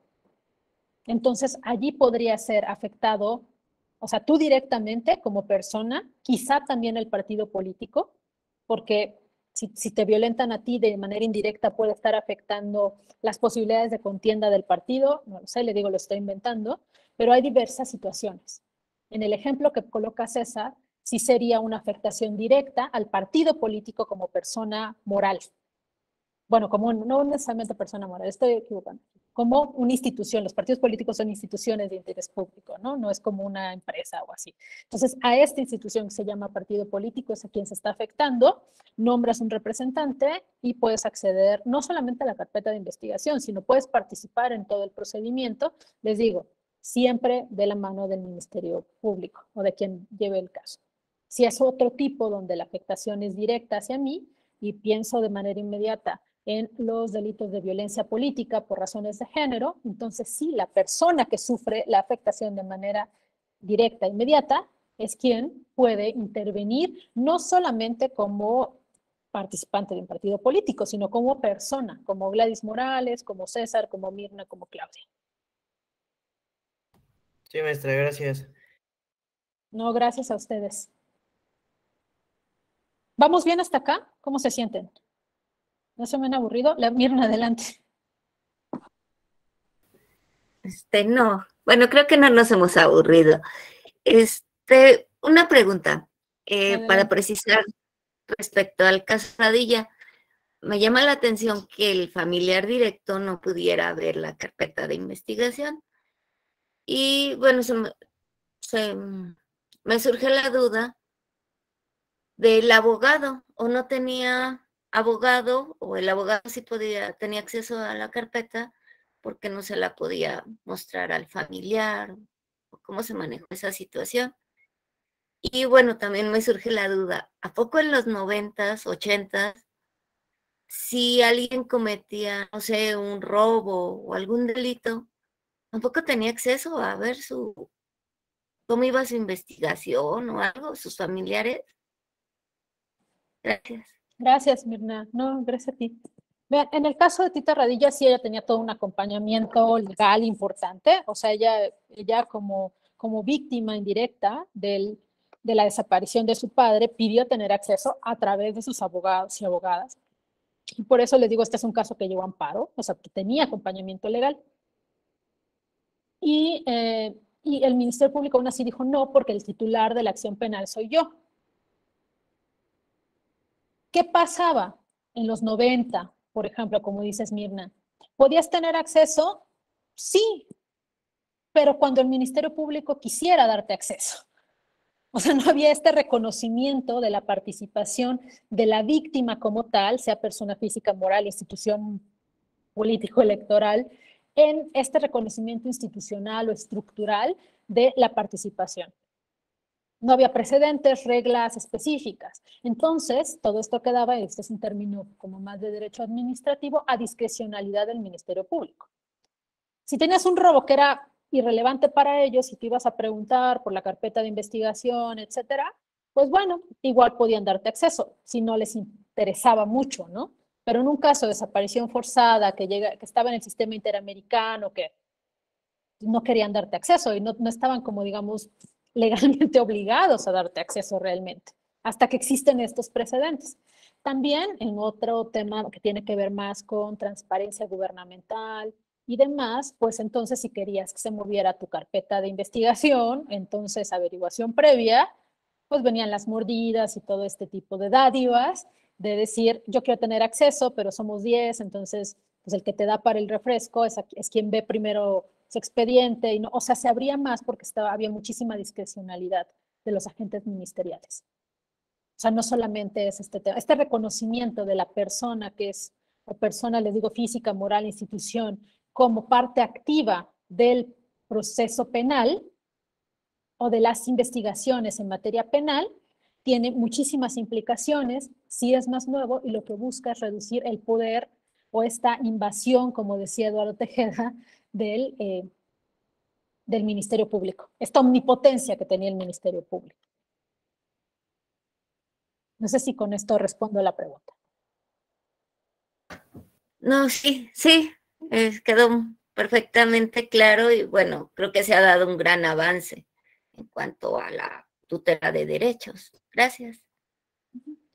entonces allí podría ser afectado, o sea, tú directamente como persona, quizá también el partido político, porque si te violentan a ti de manera indirecta puede estar afectando las posibilidades de contienda del partido, no lo sé, le digo, lo estoy inventando, pero hay diversas situaciones. En el ejemplo que coloca César, sí sería una afectación directa al partido político como persona moral. Bueno, como no necesariamente persona moral, estoy equivocando. Como una institución, los partidos políticos son instituciones de interés público, ¿no? No es como una empresa o así. Entonces, a esta institución que se llama partido político es a quien se está afectando, nombras un representante y puedes acceder no solamente a la carpeta de investigación, sino puedes participar en todo el procedimiento. Les digo, siempre de la mano del Ministerio Público o de quien lleve el caso. Si es otro tipo donde la afectación es directa hacia mí y pienso de manera inmediata en los delitos de violencia política por razones de género, entonces sí, la persona que sufre la afectación de manera directa, inmediata, es quien puede intervenir no solamente como participante de un partido político, sino como persona, como Gladys Morales, como César, como Mirna, como Claudia. Sí, maestra, gracias. No, gracias a ustedes. ¿Vamos bien hasta acá? ¿Cómo se sienten? ¿No se me han aburrido? La Mirna, adelante. No. Bueno, creo que no nos hemos aburrido. Una pregunta para precisar respecto al caso Radilla. Me llama la atención que el familiar directo no pudiera ver la carpeta de investigación. Y bueno, me surge la duda del abogado, o no tenía abogado, o el abogado sí tenía acceso a la carpeta, porque no se la podía mostrar al familiar, o cómo se manejó esa situación. Y bueno, también me surge la duda, ¿a poco en los 90s, 80s, si alguien cometía, no sé, un robo o algún delito, tampoco tenía acceso a ver cómo iba su investigación o algo, sus familiares? Gracias. Gracias, Mirna. No, gracias a ti. Vean, en el caso de Tita Radilla, sí, ella tenía todo un acompañamiento legal importante. O sea, ella como víctima indirecta de la desaparición de su padre, pidió tener acceso a través de sus abogados y abogadas. Y por eso les digo, este es un caso que llevó amparo, o sea, que tenía acompañamiento legal. Y el Ministerio Público aún así dijo no, porque el titular de la acción penal soy yo. ¿Qué pasaba en los 90, por ejemplo, como dices, Mirna? ¿Podías tener acceso? Sí, pero cuando el Ministerio Público quisiera darte acceso. O sea, no había este reconocimiento de la participación de la víctima como tal, sea persona física, moral, institución político-electoral, en este reconocimiento institucional o estructural de la participación. No había precedentes, reglas específicas. Entonces, todo esto quedaba, este es un término como más de derecho administrativo, a discrecionalidad del Ministerio Público. Si tenías un robo que era irrelevante para ellos, si te ibas a preguntar por la carpeta de investigación, etcétera, pues bueno, igual podían darte acceso, si no les interesaba mucho, ¿no? Pero en un caso de desaparición forzada que estaba en el sistema interamericano, que no querían darte acceso y no estaban como, digamos, legalmente obligados a darte acceso realmente, hasta que existen estos precedentes. También en otro tema que tiene que ver más con transparencia gubernamental y demás, pues entonces si querías que se moviera tu carpeta de investigación, entonces averiguación previa, pues venían las mordidas y todo este tipo de dádivas, de decir, yo quiero tener acceso, pero somos 10, entonces pues el que te da para el refresco es quien ve primero su expediente, y no, o sea, se abría más porque había muchísima discrecionalidad de los agentes ministeriales. O sea, no solamente es este tema, este reconocimiento de la persona que es, o persona, les digo, física, moral, institución, como parte activa del proceso penal o de las investigaciones en materia penal, tiene muchísimas implicaciones, sí es más nuevo y lo que busca es reducir el poder o esta invasión, como decía Eduardo Tejeda, del Ministerio Público, esta omnipotencia que tenía el Ministerio Público. No sé si con esto respondo a la pregunta. No, sí, quedó perfectamente claro y bueno, creo que se ha dado un gran avance en cuanto a la tutela de derechos. Gracias.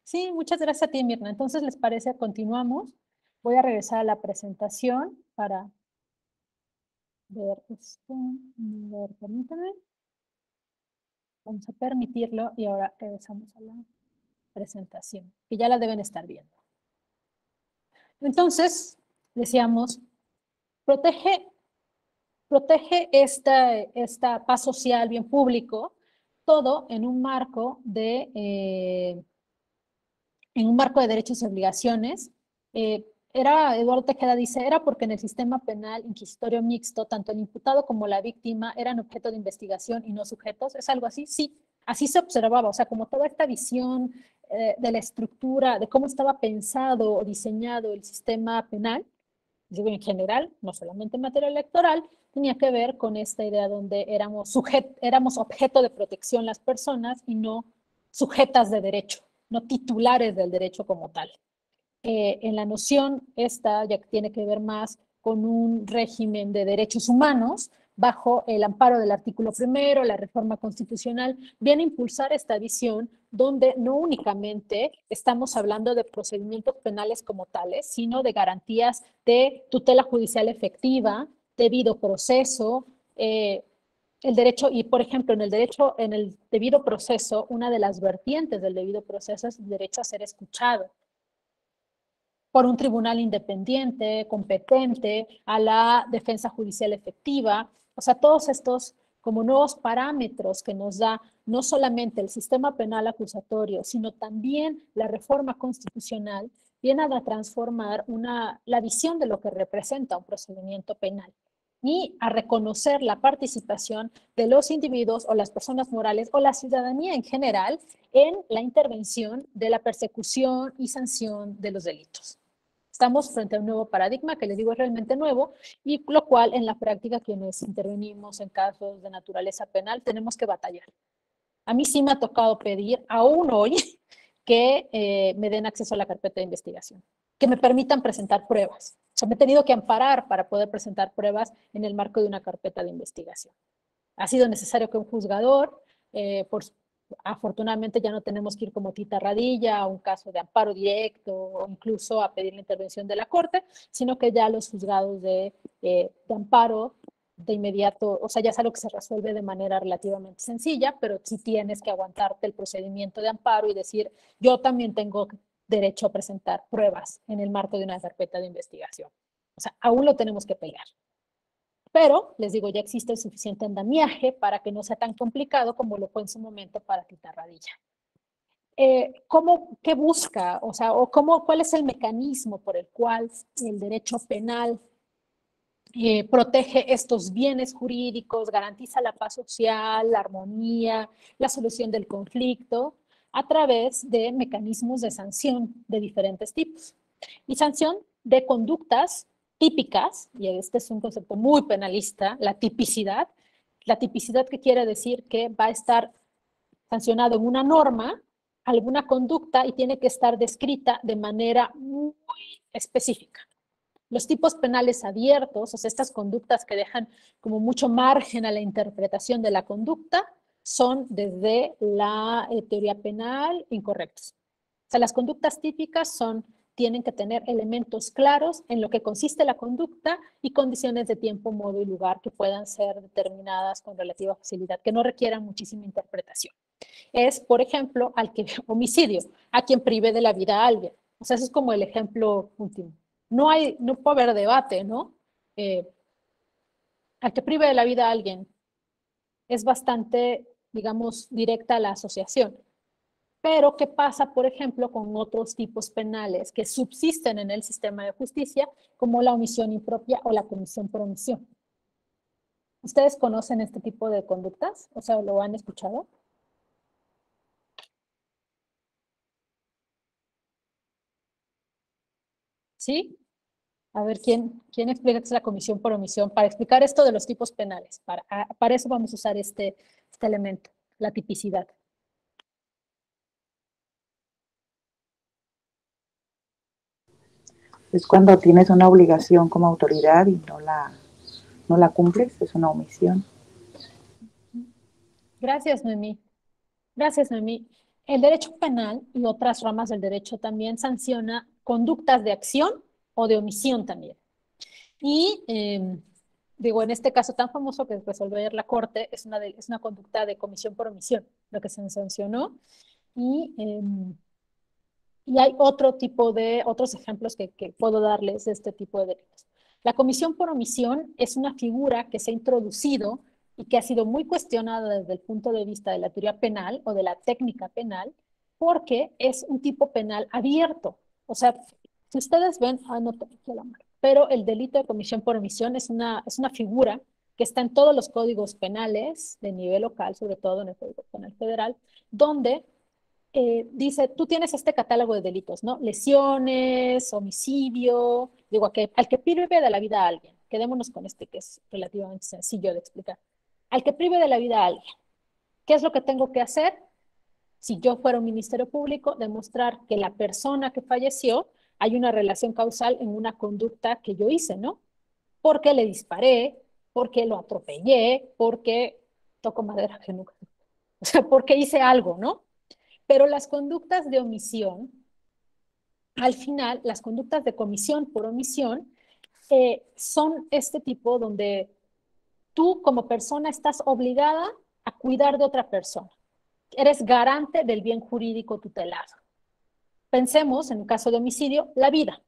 Sí, muchas gracias a ti, Mirna. Entonces, ¿les parece? Continuamos. Voy a regresar a la presentación para ver esto. A ver, permítame. Vamos a permitirlo y ahora regresamos a la presentación, que ya la deben estar viendo. Entonces, decíamos, protege esta paz social bien público, todo en un marco de derechos y obligaciones. Eduardo Tejeda dice, era porque en el sistema penal inquisitorio mixto, tanto el imputado como la víctima eran objeto de investigación y no sujetos. ¿Es algo así? Sí, así se observaba, o sea, como toda esta visión de la estructura, de cómo estaba pensado o diseñado el sistema penal, digo en general, no solamente en materia electoral, tenía que ver con esta idea donde éramos objeto de protección las personas y no sujetas de derecho, no titulares del derecho como tal. En la noción esta ya tiene que ver más con un régimen de derechos humanos bajo el amparo del artículo 1, la reforma constitucional, viene a impulsar esta visión donde no únicamente estamos hablando de procedimientos penales como tales, sino de garantías de tutela judicial efectiva, debido proceso, el derecho, y por ejemplo, en el debido proceso, una de las vertientes del debido proceso es el derecho a ser escuchado por un tribunal independiente, competente, a la defensa judicial efectiva. O sea, todos estos como nuevos parámetros que nos da no solamente el sistema penal acusatorio, sino también la reforma constitucional, viene a transformar la visión de lo que representa un procedimiento penal y a reconocer la participación de los individuos o las personas morales o la ciudadanía en general en la intervención de la persecución y sanción de los delitos. Estamos frente a un nuevo paradigma que les digo es realmente nuevo y lo cual en la práctica quienes intervenimos en casos de naturaleza penal tenemos que batallar. A mí sí me ha tocado pedir, aún hoy, que me den acceso a la carpeta de investigación, que me permitan presentar pruebas. O sea, me he tenido que amparar para poder presentar pruebas en el marco de una carpeta de investigación. Ha sido necesario que un juzgador, afortunadamente ya no tenemos que ir como Tita Radilla a un caso de amparo directo o incluso a pedir la intervención de la Corte, sino que ya los juzgados de amparo de inmediato, o sea, ya es algo que se resuelve de manera relativamente sencilla, pero sí tienes que aguantarte el procedimiento de amparo y decir, yo también tengo derecho a presentar pruebas en el marco de una carpeta de investigación. O sea, aún lo tenemos que pelear. Pero, les digo, ya existe el suficiente andamiaje para que no sea tan complicado como lo fue en su momento para Tita Radilla. ¿Qué busca? O sea, ¿cuál es el mecanismo por el cual el derecho penal protege estos bienes jurídicos, garantiza la paz social, la armonía, la solución del conflicto, a través de mecanismos de sanción de diferentes tipos? Y sanción de conductas típicas, y este es un concepto muy penalista, la tipicidad. La tipicidad, que quiere decir que va a estar sancionado en una norma alguna conducta y tiene que estar descrita de manera muy específica. Los tipos penales abiertos, o sea, estas conductas que dejan como mucho margen a la interpretación de la conducta, son desde la teoría penal incorrectos. O sea, las conductas típicas tienen que tener elementos claros en lo que consiste la conducta y condiciones de tiempo, modo y lugar que puedan ser determinadas con relativa facilidad, que no requieran muchísima interpretación. Es, por ejemplo, homicidio, a quien prive de la vida a alguien. O sea, eso es como el ejemplo último. No puede haber debate, ¿no? Al que prive de la vida a alguien es bastante, digamos, directa la asociación. Pero, ¿qué pasa, por ejemplo, con otros tipos penales que subsisten en el sistema de justicia, como la omisión impropia o la comisión por omisión? ¿Ustedes conocen este tipo de conductas? O sea, ¿lo han escuchado? ¿Sí? A ver, ¿quién explica qué es la comisión por omisión? Para explicar esto de los tipos penales. Para eso vamos a usar este elemento, la tipicidad. Es cuando tienes una obligación como autoridad y no la cumples, es una omisión. Gracias, Noemí. Gracias, Noemí. El derecho penal y otras ramas del derecho también sanciona conductas de acción o de omisión también. Y, digo, en este caso tan famoso que resolvió ayer la Corte, es una conducta de comisión por omisión, lo que se sancionó. Y hay otros ejemplos que puedo darles de este tipo de delitos. La comisión por omisión es una figura que se ha introducido y que ha sido muy cuestionada desde el punto de vista de la teoría penal o de la técnica penal, porque es un tipo penal abierto. O sea, si ustedes ven, no tengo aquí la mano, pero el delito de comisión por omisión es una figura que está en todos los códigos penales de nivel local, sobre todo en el Código Penal Federal, donde dice, tú tienes este catálogo de delitos, ¿no? Lesiones, homicidio, digo, al que prive de la vida a alguien. Quedémonos con este que es relativamente sencillo de explicar. Al que prive de la vida a alguien. ¿Qué es lo que tengo que hacer? Si yo fuera un ministerio público, demostrar que la persona que falleció, hay una relación causal en una conducta que yo hice, ¿no? Porque le disparé, porque lo atropellé, porque toco madera que nunca. O sea, porque hice algo, ¿no? Pero las conductas de omisión, al final, las conductas de comisión por omisión, son este tipo donde tú como persona estás obligada a cuidar de otra persona. Eres garante del bien jurídico tutelado. Pensemos, en un caso de homicidio, la vida.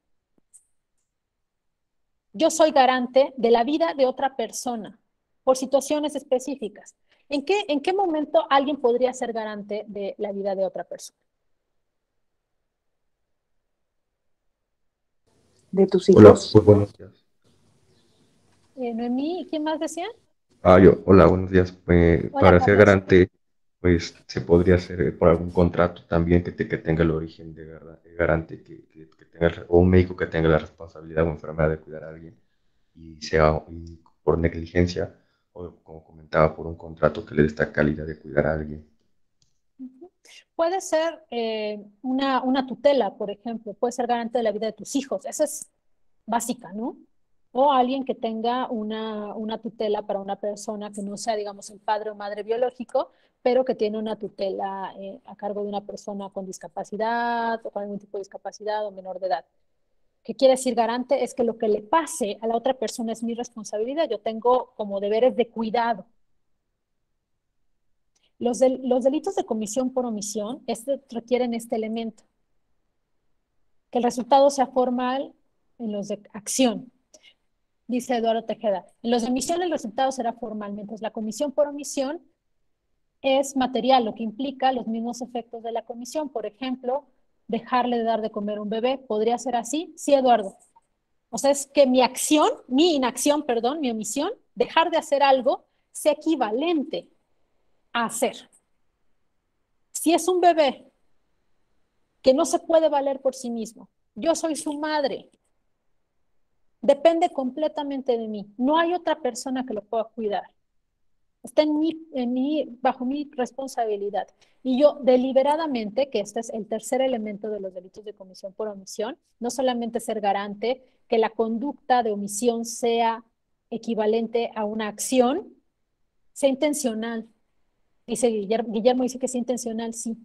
Yo soy garante de la vida de otra persona por situaciones específicas. ¿En qué momento alguien podría ser garante de la vida de otra persona? De tus hijos. Hola, buenos días. Noemí, ¿quién más decía? Hola, buenos días. Hola, Para ser Carlos. garante, pues se podría hacer por algún contrato también que tenga el origen de garante, que tenga, o un médico que tenga la responsabilidad o enfermedad de cuidar a alguien y por negligencia, o como comentaba, por un contrato que le dé esta calidad de cuidar a alguien. Puede ser una tutela, por ejemplo, puede ser garante de la vida de tus hijos, esa es básica, ¿no? O alguien que tenga una tutela para una persona que no sea, digamos, el padre o madre biológico, pero que tiene una tutela a cargo de una persona con discapacidad o con algún tipo de discapacidad o menor de edad. ¿Qué quiere decir garante? Es que lo que le pase a la otra persona es mi responsabilidad, yo tengo como deberes de cuidado. Los delitos de comisión por omisión requieren este elemento. que el resultado sea formal en los de acción. Dice Eduardo Tejeda, en los de omisión el resultado será formal, mientras la comisión por omisión es material, lo que implica los mismos efectos de la comisión. Por ejemplo, dejarle de dar de comer a un bebé. ¿Podría ser así? Sí, Eduardo. O sea, es que mi acción, mi inacción, perdón, mi omisión, dejar de hacer algo, sea equivalente a hacer. Si es un bebé que no se puede valer por sí mismo, yo soy su madre, depende completamente de mí, no hay otra persona que lo pueda cuidar. Está bajo mi responsabilidad. Y yo deliberadamente, que este es el tercer elemento de los delitos de comisión por omisión, no solamente ser garante que la conducta de omisión sea equivalente a una acción, sea intencional. Dice Guillermo dice que sea intencional, sí.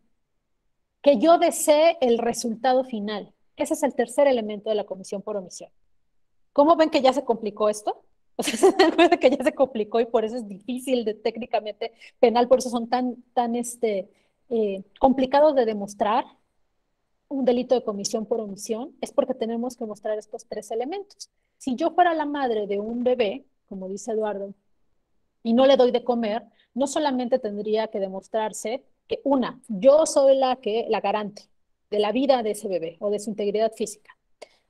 Que yo desee el resultado final. Ese es el tercer elemento de la comisión por omisión. ¿Cómo ven que ya se complicó esto? O sea, se dan cuenta que ya se complicó y por eso es difícil técnicamente penal, por eso son tan complicados de demostrar un delito de comisión por omisión, es porque tenemos que mostrar estos tres elementos. Si yo fuera la madre de un bebé, como dice Eduardo, y no le doy de comer, no solamente tendría que demostrarse que yo soy la garante de la vida de ese bebé o de su integridad física.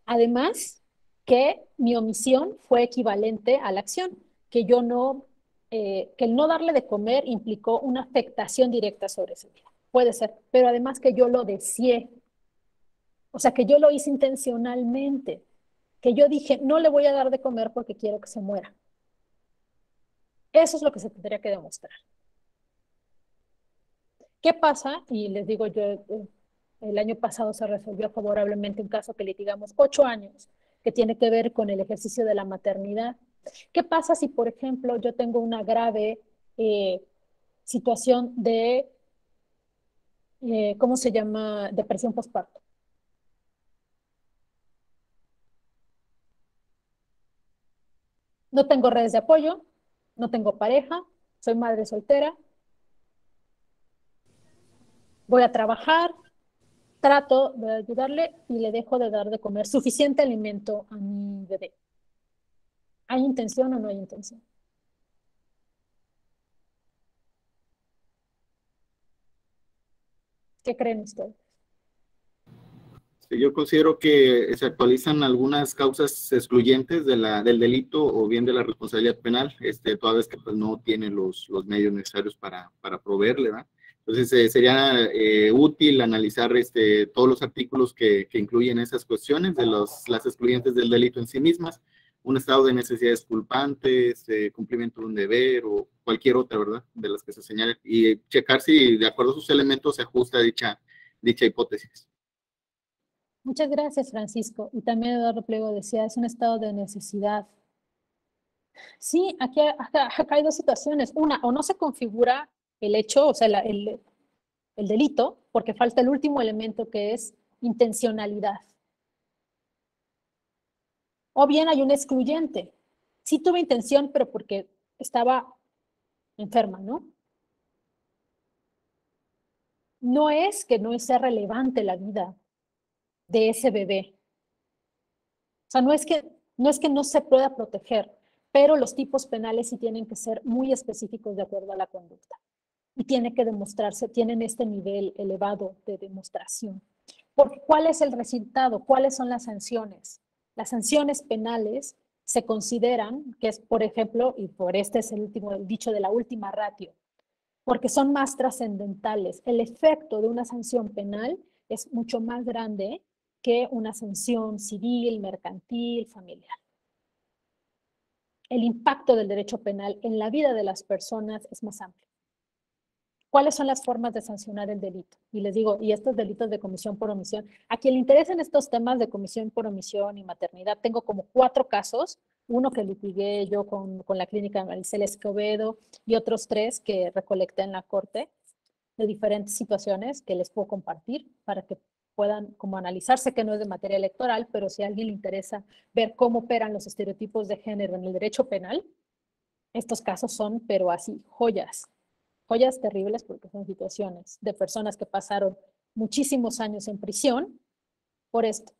Además, que mi omisión fue equivalente a la acción, que el no darle de comer implicó una afectación directa sobre ese día. Puede ser, pero además que yo lo deseé. O sea, que yo lo hice intencionalmente, que yo dije, no le voy a dar de comer porque quiero que se muera. Eso es lo que se tendría que demostrar. ¿Qué pasa? Y les digo, el año pasado se resolvió favorablemente un caso que litigamos 8 años, que tiene que ver con el ejercicio de la maternidad. ¿Qué pasa si, por ejemplo, yo tengo una grave situación de, ¿cómo se llama? Depresión postparto. No tengo redes de apoyo, no tengo pareja, soy madre soltera, voy a trabajar, trato de ayudarle y le dejo de dar de comer suficiente alimento a mi bebé. ¿Hay intención o no hay intención? ¿Qué creen ustedes? Yo considero que se actualizan algunas causas excluyentes del delito o bien de la responsabilidad penal, toda vez que pues, no tiene los medios necesarios para proveerle, ¿verdad? Entonces sería útil analizar todos los artículos que incluyen esas cuestiones de las excluyentes del delito en sí mismas, un estado de necesidades culpantes, cumplimiento de un deber o cualquier otra, ¿verdad? De las que se señalen y checar si de acuerdo a sus elementos se ajusta dicha hipótesis. Muchas gracias, Francisco. Y también Eduardo Pliego decía, es un estado de necesidad. Sí, acá hay dos situaciones. Una, o no se configura el hecho, o sea, el delito, porque falta el último elemento que es intencionalidad. O bien hay un excluyente. Sí tuve intención, pero porque estaba enferma, ¿no? No es que no sea relevante la vida de ese bebé. O sea, no es que no se pueda proteger, pero los tipos penales sí tienen que ser muy específicos de acuerdo a la conducta. Y tiene que demostrarse, tienen este nivel elevado de demostración. Porque ¿cuál es el resultado? ¿Cuáles son las sanciones? Las sanciones penales se consideran, que es, por ejemplo, y por este es el dicho de la última ratio, porque son más trascendentales. El efecto de una sanción penal es mucho más grande que una sanción civil, mercantil, familiar. El impacto del derecho penal en la vida de las personas es más amplio. ¿Cuáles son las formas de sancionar el delito? Y les digo, y estos delitos de comisión por omisión, a quien le interesen estos temas de comisión por omisión y maternidad, tengo como 4 casos, uno que litigué yo con la clínica Maricela Escobedo y otros 3 que recolecté en la corte de diferentes situaciones que les puedo compartir para que puedan como analizarse, que no es de materia electoral, pero si a alguien le interesa ver cómo operan los estereotipos de género en el derecho penal, estos casos son, pero así, joyas terribles porque son situaciones de personas que pasaron muchísimos años en prisión por esto.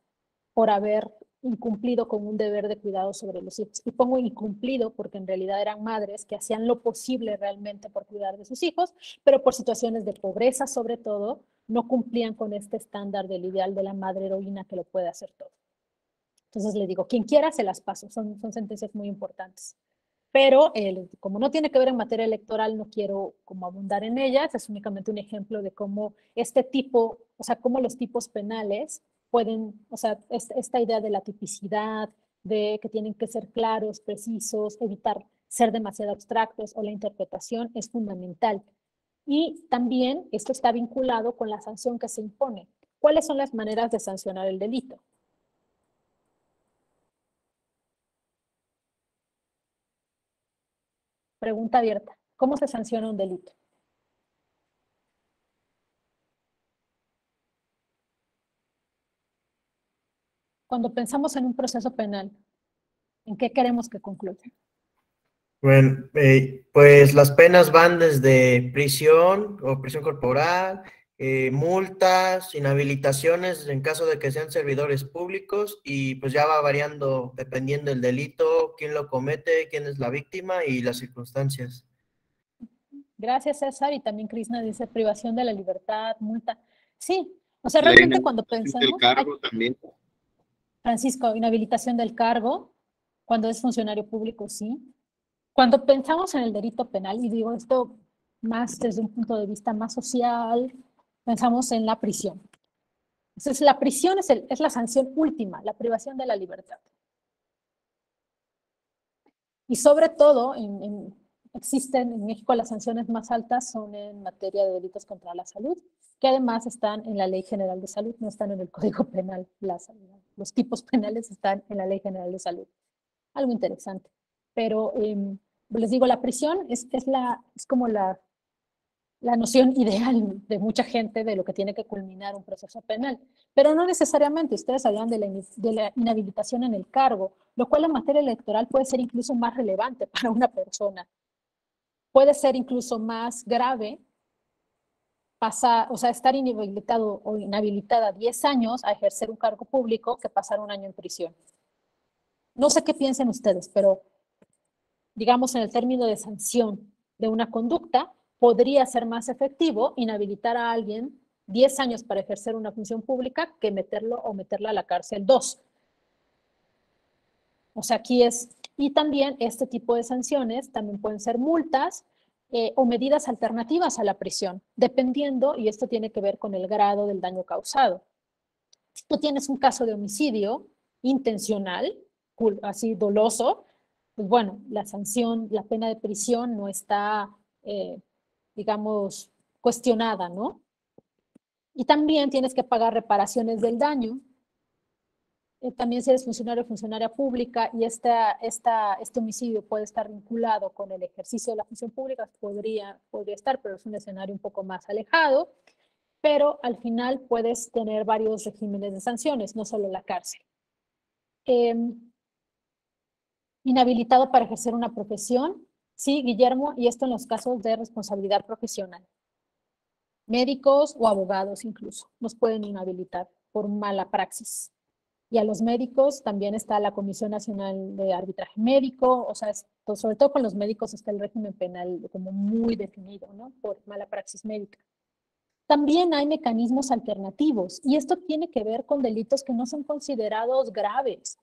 por haber incumplido con un deber de cuidado sobre los hijos. Y pongo incumplido porque en realidad eran madres que hacían lo posible realmente por cuidar de sus hijos, pero por situaciones de pobreza sobre todo, no cumplían con este estándar del ideal de la madre heroína que lo puede hacer todo. Entonces le digo, quien quiera se las paso, son sentencias muy importantes. Pero como no tiene que ver en materia electoral, no quiero como abundar en ellas, es únicamente un ejemplo de cómo este tipo, o sea, cómo los tipos penales pueden, o sea, esta idea de la tipicidad, de que tienen que ser claros, precisos, evitar ser demasiado abstractos o la interpretación es fundamental. Y también esto está vinculado con la sanción que se impone. ¿Cuáles son las maneras de sancionar el delito? Pregunta abierta. ¿Cómo se sanciona un delito? Cuando pensamos en un proceso penal, ¿en qué queremos que concluya? Bueno, pues las penas van desde prisión o prisión corporal, multas, inhabilitaciones en caso de que sean servidores públicos y pues ya va variando dependiendo del delito, quién lo comete, quién es la víctima y las circunstancias. Gracias, César. Y también Krishna dice privación de la libertad, multa. Sí, o sea, realmente cuando pensamos... El cargo también. Francisco, inhabilitación del cargo, cuando es funcionario público, sí. Cuando pensamos en el delito penal, y digo esto más desde un punto de vista más social, pensamos en la prisión. Entonces, la prisión es la sanción última, la privación de la libertad. Y sobre todo, existen en México las sanciones más altas son en materia de delitos contra la salud, que además están en la Ley General de Salud, no están en el Código Penal. Los tipos penales están en la Ley General de Salud. Algo interesante. Pero les digo, la prisión es como la noción ideal de mucha gente de lo que tiene que culminar un proceso penal. Pero no necesariamente. Ustedes hablan de la inhabilitación en el cargo, lo cual en materia electoral puede ser incluso más relevante para una persona. Puede ser incluso más grave estar inhabilitado o inhabilitada 10 años a ejercer un cargo público que pasar un año en prisión. No sé qué piensen ustedes, pero digamos en el término de sanción de una conducta, podría ser más efectivo inhabilitar a alguien 10 años para ejercer una función pública que meterlo o meterla a la cárcel 2. O sea, aquí es... Y también este tipo de sanciones también pueden ser multas o medidas alternativas a la prisión, dependiendo, y esto tiene que ver con el grado del daño causado. Si tú tienes un caso de homicidio intencional, así doloso, pues bueno, la sanción, la pena de prisión no está, digamos, cuestionada, ¿no? Y también tienes que pagar reparaciones del daño. También si eres funcionario o funcionaria pública y este homicidio puede estar vinculado con el ejercicio de la función pública, podría estar, pero es un escenario un poco más alejado. Pero al final puedes tener varios regímenes de sanciones, no solo la cárcel. Inhabilitado para ejercer una profesión, sí, Guillermo, y esto en los casos de responsabilidad profesional. Médicos o abogados incluso nos pueden inhabilitar por mala praxis. Y a los médicos también está la Comisión Nacional de Arbitraje Médico, o sea, sobre todo con los médicos está el régimen penal como muy definido, ¿no? Por mala praxis médica. También hay mecanismos alternativos, y esto tiene que ver con delitos que no son considerados graves.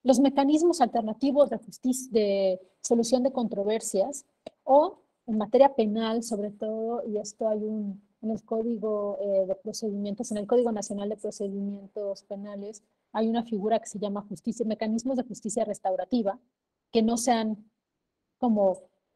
Los mecanismos alternativos de solución de controversias, o en materia penal, sobre todo, y esto hay en el Código de Procedimientos, en el Código Nacional de Procedimientos Penales, hay una figura que se llama mecanismos de justicia restaurativa, que no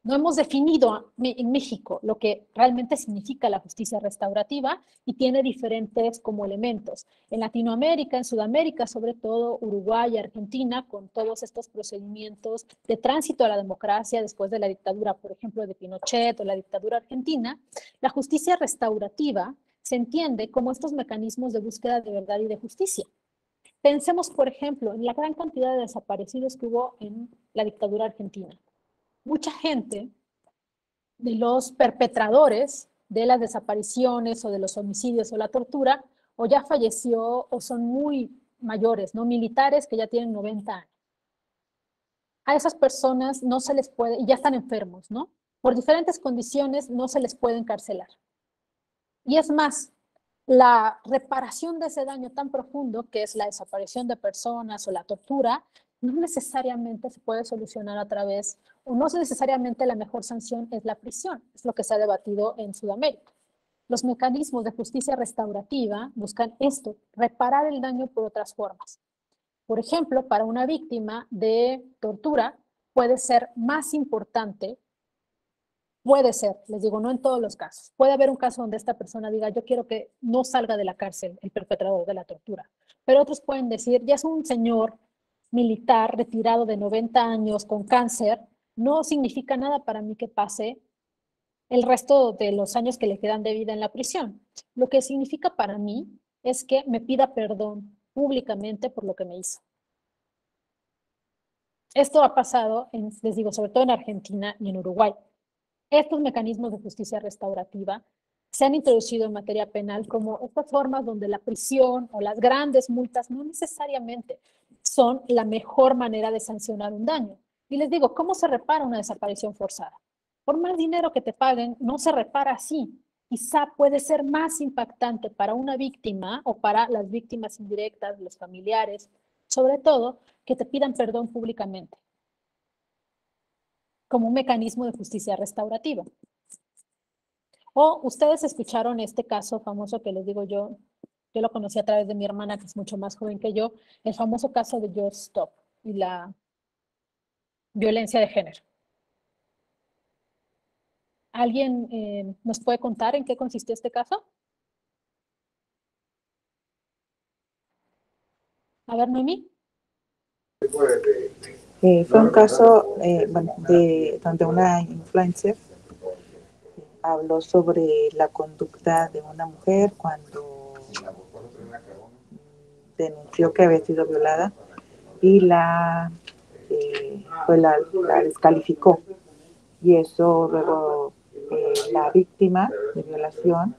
hemos definido en México lo que realmente significa la justicia restaurativa y tiene diferentes como elementos. En Latinoamérica, en Sudamérica, sobre todo Uruguay y Argentina, con todos estos procedimientos de tránsito a la democracia después de la dictadura, por ejemplo, de Pinochet o la dictadura argentina, la justicia restaurativa se entiende como estos mecanismos de búsqueda de verdad y de justicia. Pensemos, por ejemplo, en la gran cantidad de desaparecidos que hubo en la dictadura argentina. Mucha gente de los perpetradores de las desapariciones o de los homicidios o la tortura o ya falleció o son muy mayores, ¿no? Militares que ya tienen 90 años. A esas personas no se les puede, y ya están enfermos, ¿no? Por diferentes condiciones no se les puede encarcelar. Y es más, la reparación de ese daño tan profundo, que es la desaparición de personas o la tortura, no necesariamente se puede solucionar a través, o no necesariamente la mejor sanción es la prisión, es lo que se ha debatido en Sudamérica. Los mecanismos de justicia restaurativa buscan esto, reparar el daño por otras formas. Por ejemplo, para una víctima de tortura puede ser más importante, puede ser, les digo, no en todos los casos, puede haber un caso donde esta persona diga, yo quiero que no salga de la cárcel el perpetrador de la tortura, pero otros pueden decir, ya es un señor militar retirado de 90 años con cáncer, no significa nada para mí que pase el resto de los años que le quedan de vida en la prisión. Lo que significa para mí es que me pida perdón públicamente por lo que me hizo. Esto ha pasado, les digo, sobre todo en Argentina y en Uruguay. Estos mecanismos de justicia restaurativa se han introducido en materia penal como estas formas donde la prisión o las grandes multas no necesariamente son la mejor manera de sancionar un daño. Y les digo, ¿cómo se repara una desaparición forzada? Por más dinero que te paguen, no se repara así. Quizá puede ser más impactante para una víctima o para las víctimas indirectas, los familiares, sobre todo, que te pidan perdón públicamente, como un mecanismo de justicia restaurativa. O ustedes escucharon este caso famoso que les digo yo lo conocí a través de mi hermana, que es mucho más joven que yo, el famoso caso de Just Stop y la violencia de género. ¿Alguien nos puede contar en qué consistió este caso? A ver, Noemí. Fue un caso donde una influencer habló sobre la conducta de una mujer cuando denunció que había sido violada y la descalificó. Y eso luego la víctima de violación,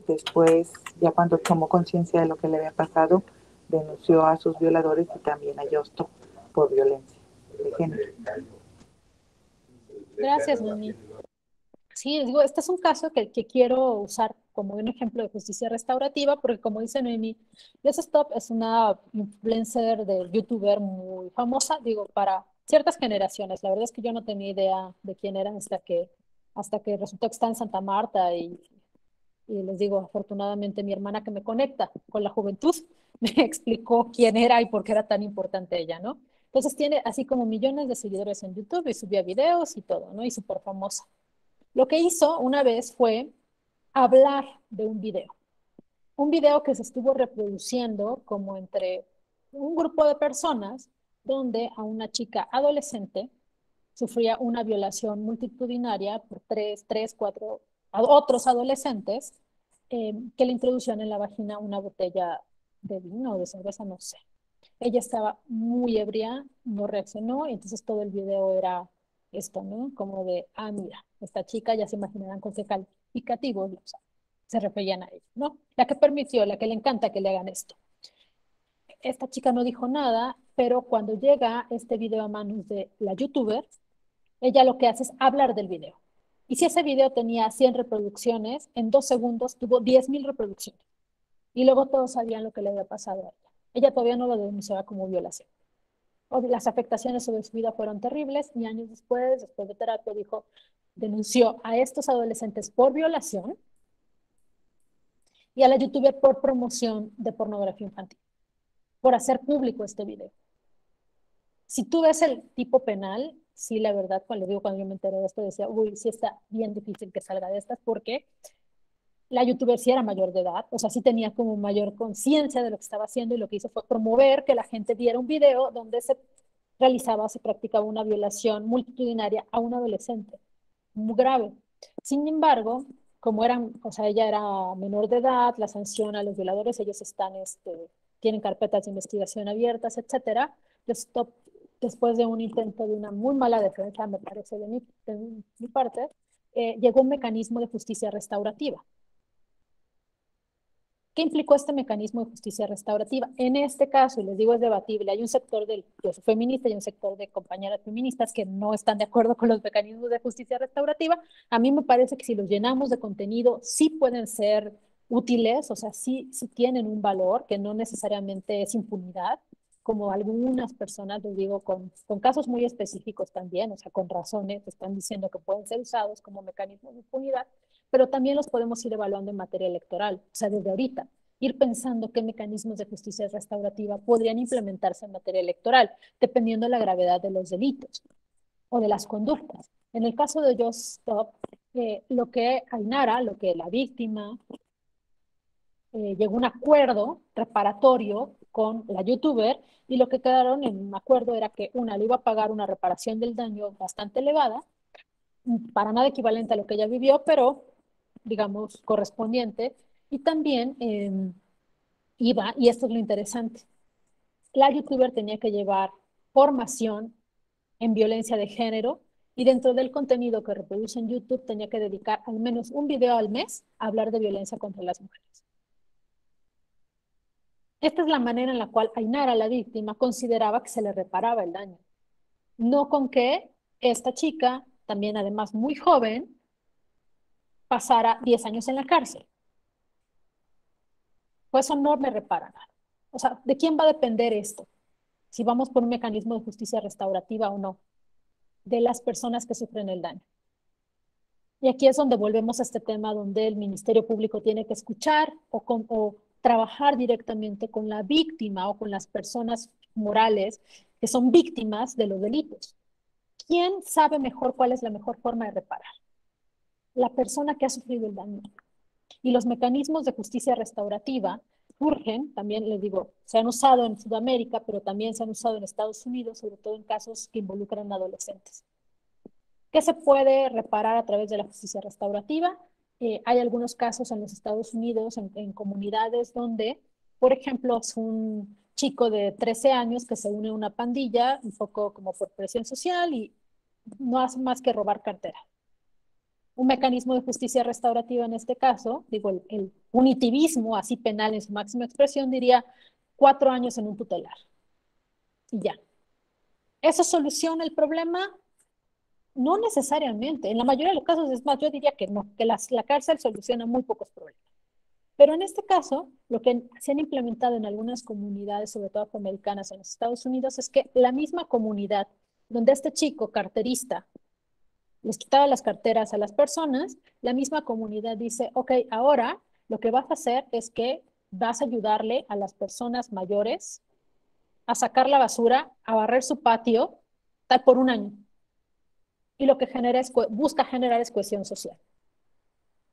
después, ya cuando tomó conciencia de lo que le había pasado, denunció a sus violadores y también a Justo por violencia de género. Gracias, Noemí. Sí, digo, este es un caso que quiero usar como un ejemplo de justicia restaurativa, porque como dice Noemí, Just Stop es una influencer de youtuber muy famosa, digo, para ciertas generaciones. La verdad es que yo no tenía idea de quién eran hasta que resultó que está en Santa Marta y les digo, afortunadamente mi hermana que me conecta con la juventud me explicó quién era y por qué era tan importante ella, ¿no? Entonces tiene así como millones de seguidores en YouTube y subía videos y todo, ¿no? Y súper famosa. Lo que hizo una vez fue hablar de un video que se estuvo reproduciendo como entre un grupo de personas donde a una chica adolescente sufría una violación multitudinaria por cuatro otros adolescentes que le introducían en la vagina una botella de vino o de cerveza, no sé. Ella estaba muy ebria, no reaccionó, y entonces todo el video era esto, ¿no? Como de, mira, esta chica, ya se imaginarán con qué calificativos se referían a ella, ¿no? La que permitió, la que le encanta que le hagan esto. Esta chica no dijo nada, pero cuando llega este video a manos de la youtuber, ella lo que hace es hablar del video. Y si ese video tenía 100 reproducciones, en 2 segundos tuvo 10,000 reproducciones. Y luego todos sabían lo que le había pasado a ella. Ella todavía no lo denunciaba como violación. Las afectaciones sobre su vida fueron terribles y años después de terapia, denunció a estos adolescentes por violación y a la youtuber por promoción de pornografía infantil, por hacer público este video. Si tú ves el tipo penal, sí, la verdad, cuando yo me enteré de esto, decía, uy, sí está bien difícil que salga de estas, porque la youtuber sí era mayor de edad, o sea, sí tenía como mayor conciencia de lo que estaba haciendo, y lo que hizo fue promover que la gente viera un video donde se practicaba una violación multitudinaria a un adolescente, muy grave. Sin embargo, como ella era menor de edad, la sanción a los violadores, ellos tienen carpetas de investigación abiertas, etcétera. Después de un intento de una muy mala defensa, me parece de mi parte, llegó un mecanismo de justicia restaurativa. ¿Qué implicó este mecanismo de justicia restaurativa? En este caso, y les digo es debatible, hay un sector del feminista y un sector de compañeras feministas que no están de acuerdo con los mecanismos de justicia restaurativa. A mí me parece que si los llenamos de contenido, sí pueden ser útiles, o sea, sí tienen un valor, que no necesariamente es impunidad, como algunas personas, les digo, con casos muy específicos también, o sea, con razones, están diciendo que pueden ser usados como mecanismos de impunidad, pero también los podemos ir evaluando en materia electoral, o sea, desde ahorita, ir pensando qué mecanismos de justicia restaurativa podrían implementarse en materia electoral, dependiendo de la gravedad de los delitos o de las conductas. En el caso de Just Stop, lo que Ainara, lo que la víctima, llegó a un acuerdo reparatorio con la youtuber y lo que quedaron en un acuerdo era que una le iba a pagar una reparación del daño bastante elevada, para nada equivalente a lo que ella vivió, pero digamos correspondiente, y también iba, y esto es lo interesante, la youtuber tenía que llevar formación en violencia de género y dentro del contenido que reproduce en YouTube tenía que dedicar al menos un video al mes a hablar de violencia contra las mujeres. Esta es la manera en la cual Ainara, la víctima, consideraba que se le reparaba el daño. No con que esta chica, también además muy joven, pasara 10 años en la cárcel. Pues eso no me repara nada. O sea, ¿de quién va a depender esto? Si vamos por un mecanismo de justicia restaurativa o no. De las personas que sufren el daño. Y aquí es donde volvemos a este tema donde el Ministerio Público tiene que escuchar o trabajar directamente con la víctima o con las personas morales que son víctimas de los delitos. ¿Quién sabe mejor cuál es la mejor forma de reparar? La persona que ha sufrido el daño. Y los mecanismos de justicia restaurativa surgen, también les digo, se han usado en Sudamérica, pero también se han usado en Estados Unidos, sobre todo en casos que involucran adolescentes. ¿Qué se puede reparar a través de la justicia restaurativa? Hay algunos casos en los Estados Unidos, en comunidades donde, por ejemplo, es un chico de 13 años que se une a una pandilla, un poco como por presión social y no hace más que robar cartera. Un mecanismo de justicia restaurativa en este caso, digo, el punitivismo, así penal en su máxima expresión, diría 4 años en un tutelar. Y ya. ¿Eso soluciona el problema? No necesariamente. En la mayoría de los casos, es más, yo diría que no, que la cárcel soluciona muy pocos problemas. Pero en este caso, lo que se han implementado en algunas comunidades, sobre todo afroamericanas en los Estados Unidos, es que la misma comunidad donde este chico carterista les quitaba las carteras a las personas, la misma comunidad dice, ok, ahora lo que vas a hacer es que vas a ayudarle a las personas mayores a sacar la basura, a barrer su patio, tal por un año. Y lo que genera es, busca generar es cohesión social.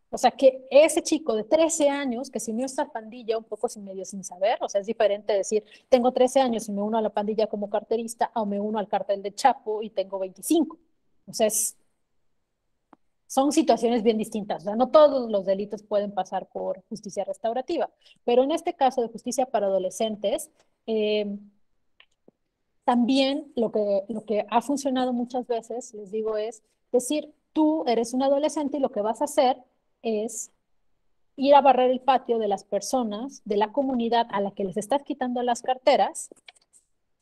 O sea, que ese chico de 13 años, que se unió a esta pandilla un poco sin medio sin saber, o sea, es diferente decir, tengo 13 años y me uno a la pandilla como carterista, o me uno al cartel de Chapo y tengo 25. O sea, son situaciones bien distintas. O sea, no todos los delitos pueden pasar por justicia restaurativa, pero en este caso de justicia para adolescentes, también lo que ha funcionado muchas veces, les digo, es decir, tú eres un adolescente y lo que vas a hacer es ir a barrer el patio de las personas, de la comunidad a la que les estás quitando las carteras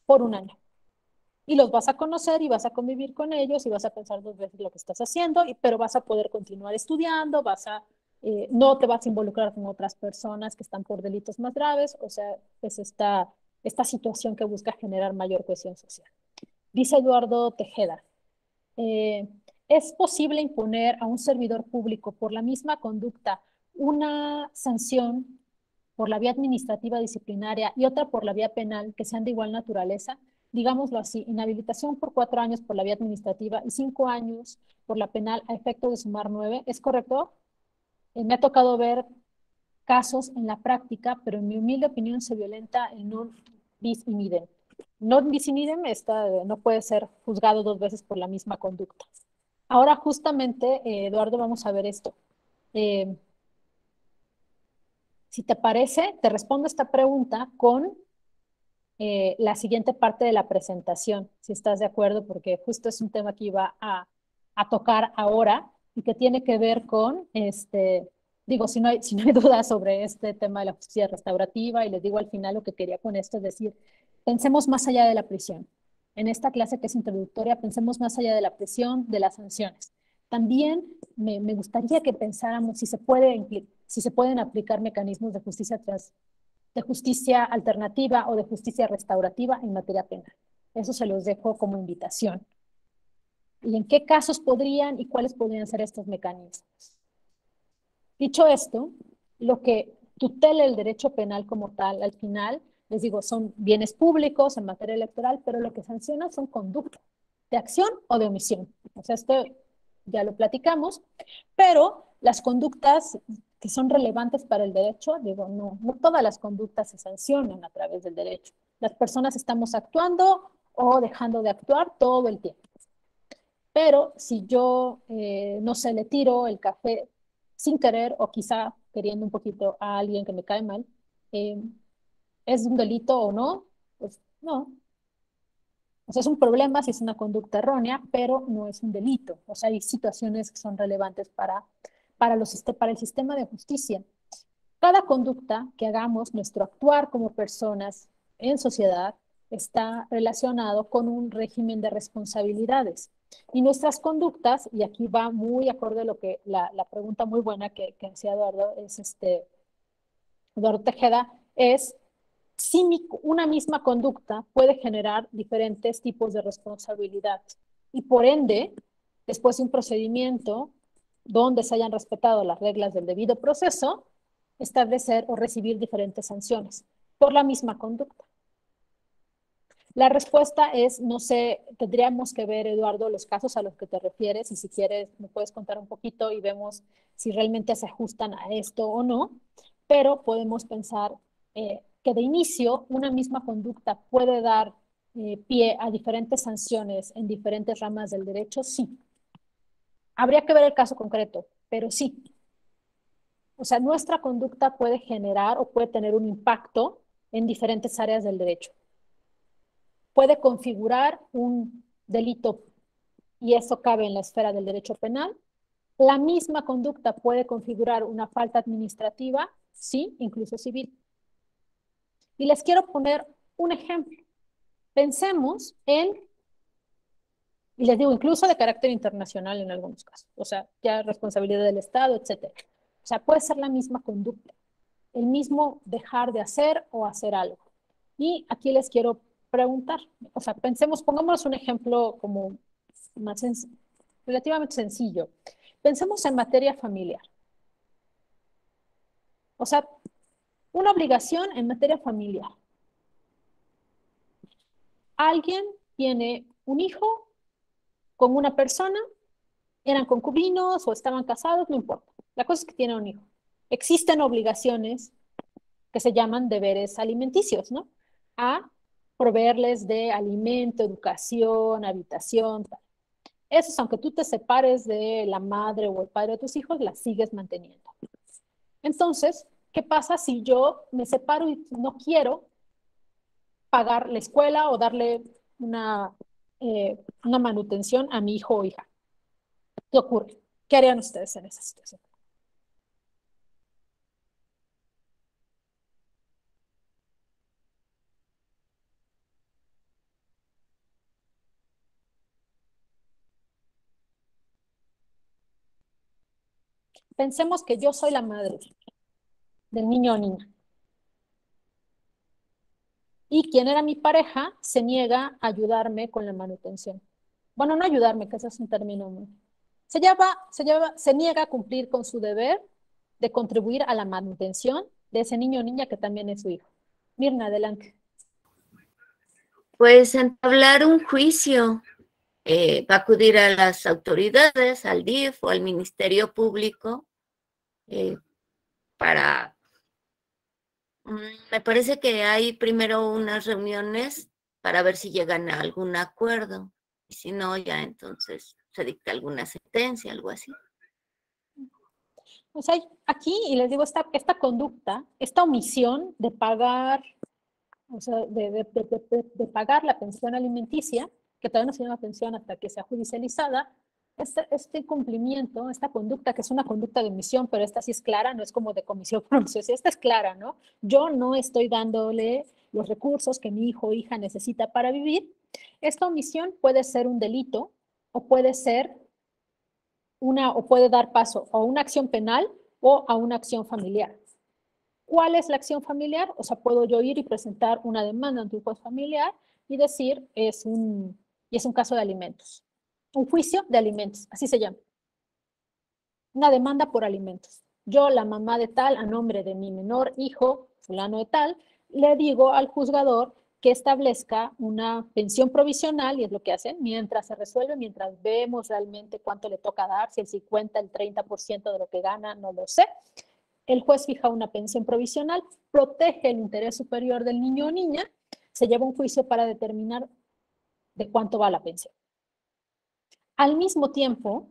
por un año. Y los vas a conocer y vas a convivir con ellos y vas a pensar 2 veces lo que estás haciendo, pero vas a poder continuar estudiando, no te vas a involucrar con otras personas que están por delitos más graves, o sea, es esta situación que busca generar mayor cohesión social. Dice Eduardo Tejeda, ¿es posible imponer a un servidor público por la misma conducta una sanción por la vía administrativa disciplinaria y otra por la vía penal que sean de igual naturaleza? Digámoslo así, inhabilitación por 4 años por la vía administrativa y 5 años por la penal a efecto de sumar 9, ¿es correcto? Me ha tocado ver casos en la práctica, pero en mi humilde opinión se violenta el non bis in idem. Non bis in idem no puede ser juzgado 2 veces por la misma conducta. Ahora justamente, Eduardo, vamos a ver esto. Si te parece, te respondo esta pregunta con la siguiente parte de la presentación, si estás de acuerdo, porque justo es un tema que iba a tocar ahora y que tiene que ver con digo, si no hay dudas sobre este tema de la justicia restaurativa, y les digo al final lo que quería con esto, es decir, pensemos más allá de la prisión. En esta clase que es introductoria, pensemos más allá de la prisión, de las sanciones. También me gustaría que pensáramos si se pueden aplicar mecanismos de justicia alternativa o de justicia restaurativa en materia penal. Eso se los dejo como invitación. ¿Y en qué casos podrían y cuáles podrían ser estos mecanismos? Dicho esto, lo que tutela el derecho penal como tal, al final, les digo, son bienes públicos en materia electoral, pero lo que sanciona son conductas de acción o de omisión. O sea, esto ya lo platicamos, pero las conductas que son relevantes para el derecho, digo, no todas las conductas se sancionan a través del derecho. Las personas estamos actuando o dejando de actuar todo el tiempo. Pero si yo, no sé, le tiro el café sin querer o quizá queriendo un poquito a alguien que me cae mal, ¿es un delito o no? Pues no. O sea, es un problema si es una conducta errónea, pero no es un delito. O sea, hay situaciones que son relevantes para el sistema de justicia. Cada conducta que hagamos, nuestro actuar como personas en sociedad, está relacionado con un régimen de responsabilidades. Y nuestras conductas, y aquí va muy acorde a lo que la pregunta muy buena que hacía Eduardo, Eduardo Tejeda, es si una misma conducta puede generar diferentes tipos de responsabilidades. Y por ende, después de un procedimiento donde se hayan respetado las reglas del debido proceso, establecer o recibir diferentes sanciones por la misma conducta. La respuesta es, no sé, tendríamos que ver, Eduardo, los casos a los que te refieres, y si quieres me puedes contar un poquito y vemos si realmente se ajustan a esto o no, pero podemos pensar que de inicio una misma conducta puede dar pie a diferentes sanciones en diferentes ramas del derecho, sí. Habría que ver el caso concreto, pero sí. O sea, nuestra conducta puede generar o puede tener un impacto en diferentes áreas del derecho. Puede configurar un delito y eso cabe en la esfera del derecho penal. La misma conducta puede configurar una falta administrativa, sí, incluso civil. Y les quiero poner un ejemplo. Pensemos en, y les digo, incluso de carácter internacional en algunos casos, o sea, ya responsabilidad del Estado, etcétera. O sea, puede ser la misma conducta, el mismo dejar de hacer o hacer algo. Y aquí les quiero preguntar, o sea, pongámonos un ejemplo como más relativamente sencillo. Pensemos en materia familiar. O sea, una obligación en materia familiar. Alguien tiene un hijo con una persona, eran concubinos o estaban casados, no importa. La cosa es que tienen un hijo. Existen obligaciones que se llaman deberes alimenticios, ¿no? A proveerles de alimento, educación, habitación, tal. Esos, aunque tú te separes de la madre o el padre de tus hijos, las sigues manteniendo. Entonces, ¿qué pasa si yo me separo y no quiero pagar la escuela o darle una manutención a mi hijo o hija? ¿Qué ocurre? ¿Qué harían ustedes en esa situación? Pensemos que yo soy la madre del niño o niña. Y quien era mi pareja se niega a ayudarme con la manutención. Bueno, no ayudarme, que ese es un término muy... Se niega a cumplir con su deber de contribuir a la manutención de ese niño o niña que también es su hijo. Mirna, adelante. Pues entablar un juicio, va a acudir a las autoridades, al DIF o al Ministerio Público, me parece que hay primero unas reuniones para ver si llegan a algún acuerdo, y si no, ya entonces se dicta alguna sentencia, algo así. O sea, aquí, y les digo, esta conducta, esta omisión de pagar, o sea, de pagar la pensión alimenticia, que todavía no se llama pensión hasta que sea judicializada, Este incumplimiento, esta conducta, que es una conducta de omisión, pero esta sí es clara, no es como de comisión por omisión, esta es clara, ¿no? Yo no estoy dándole los recursos que mi hijo o hija necesita para vivir. Esta omisión puede ser un delito o puede ser o puede dar paso a una acción penal o a una acción familiar. ¿Cuál es la acción familiar? O sea, puedo yo ir y presentar una demanda ante un juez familiar y decir, es un caso de alimentos. Un juicio de alimentos, así se llama. Una demanda por alimentos. Yo, la mamá de tal, a nombre de mi menor hijo, fulano de tal, le digo al juzgador que establezca una pensión provisional, y es lo que hacen, mientras se resuelve, mientras vemos realmente cuánto le toca dar, si el 50, el 30% de lo que gana, no lo sé. El juez fija una pensión provisional, protege el interés superior del niño o niña, se lleva un juicio para determinar de cuánto va la pensión. Al mismo tiempo,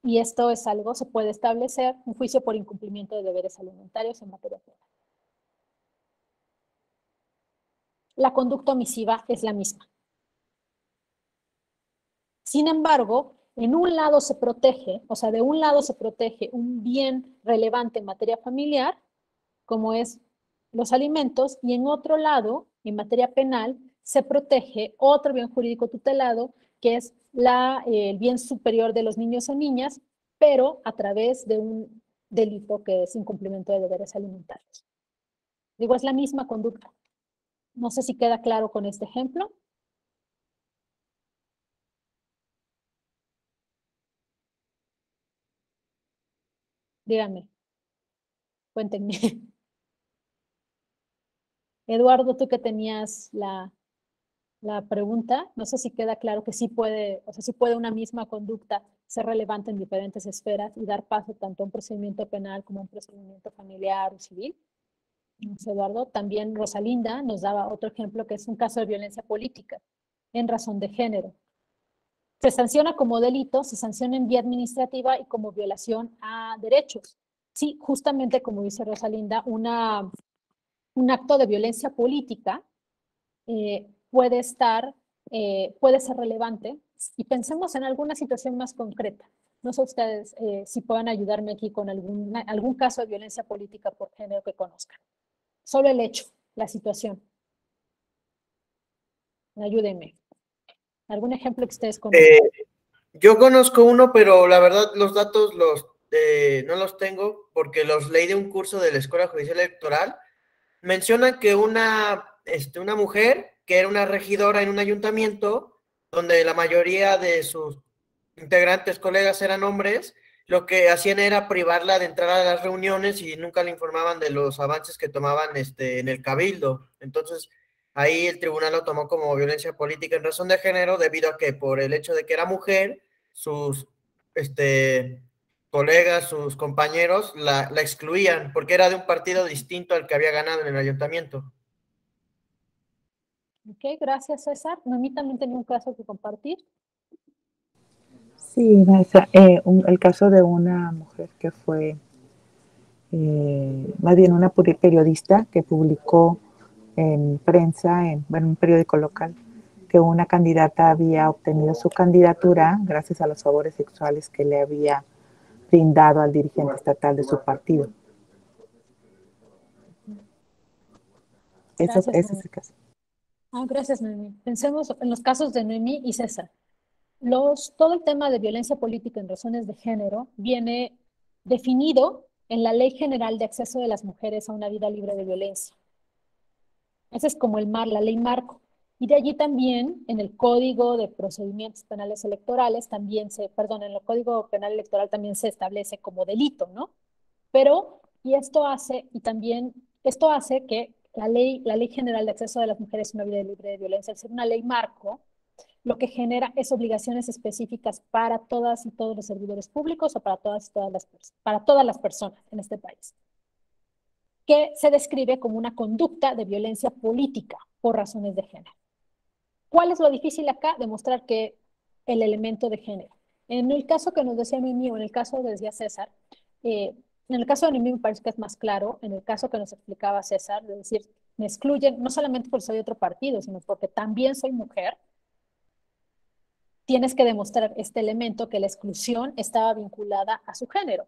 y esto es algo, se puede establecer un juicio por incumplimiento de deberes alimentarios en materia penal. La conducta omisiva es la misma. Sin embargo, en un lado se protege, o sea, de un lado se protege un bien relevante en materia familiar, como es los alimentos, y en otro lado, en materia penal, se protege otro bien jurídico tutelado, que es el bien superior de los niños o niñas, pero a través de un delito que es incumplimiento de deberes alimentarios. Digo, es la misma conducta. No sé si queda claro con este ejemplo. Díganme, cuéntenme. Eduardo, tú que tenías la pregunta, no sé si queda claro que sí puede, o sea, sí puede una misma conducta ser relevante en diferentes esferas y dar paso tanto a un procedimiento penal como a un procedimiento familiar o civil. Eduardo, también Rosalinda nos daba otro ejemplo que es un caso de violencia política en razón de género. Se sanciona como delito, se sanciona en vía administrativa y como violación a derechos. Sí, justamente como dice Rosalinda, un acto de violencia política puede ser relevante, y pensemos en alguna situación más concreta. No sé ustedes si puedan ayudarme aquí con algún caso de violencia política por género que conozcan. Solo el hecho, la situación. Ayúdenme. ¿Algún ejemplo que ustedes conozcan? Yo conozco uno, pero la verdad los datos no los tengo porque los leí de un curso de la Escuela Judicial Electoral. Menciona que una mujer que era una regidora en un ayuntamiento donde la mayoría de sus integrantes, colegas eran hombres, lo que hacían era privarla de entrar a las reuniones y nunca le informaban de los avances que tomaban en el cabildo. Entonces, ahí el tribunal lo tomó como violencia política en razón de género, debido a que por el hecho de que era mujer, sus colegas, sus compañeros la excluían porque era de un partido distinto al que había ganado en el ayuntamiento. Ok, gracias César. Noemí también tenía un caso que compartir. Sí, el caso de una mujer que fue, más bien una periodista que publicó en prensa, en un periódico local, que una candidata había obtenido su candidatura gracias a los favores sexuales que le había brindado al dirigente estatal de su partido. Ese es el caso. Gracias, Noemí. Pensemos en los casos de Noemí y César. Todo el tema de violencia política en razones de género viene definido en la Ley General de Acceso de las Mujeres a una Vida Libre de Violencia. Ese es como la ley marco. Y de allí también, en el Código de Procedimientos Penales Electorales, en el Código Penal Electoral también se establece como delito, ¿no? Pero, esto hace que la ley General de Acceso de las Mujeres a una Vida Libre de Violencia, al ser una ley marco, lo que genera es obligaciones específicas para todas y todos los servidores públicos o para todas las personas en este país, que se describe como una conducta de violencia política por razones de género. ¿Cuál es lo difícil acá? Demostrar que el elemento de género. En el caso que nos decía Mimi, o en el caso que decía César, en el caso de Mimi me parece que es más claro. En el caso que nos explicaba César, de decir, me excluyen no solamente porque soy de otro partido, sino porque también soy mujer, tienes que demostrar este elemento, que la exclusión estaba vinculada a su género,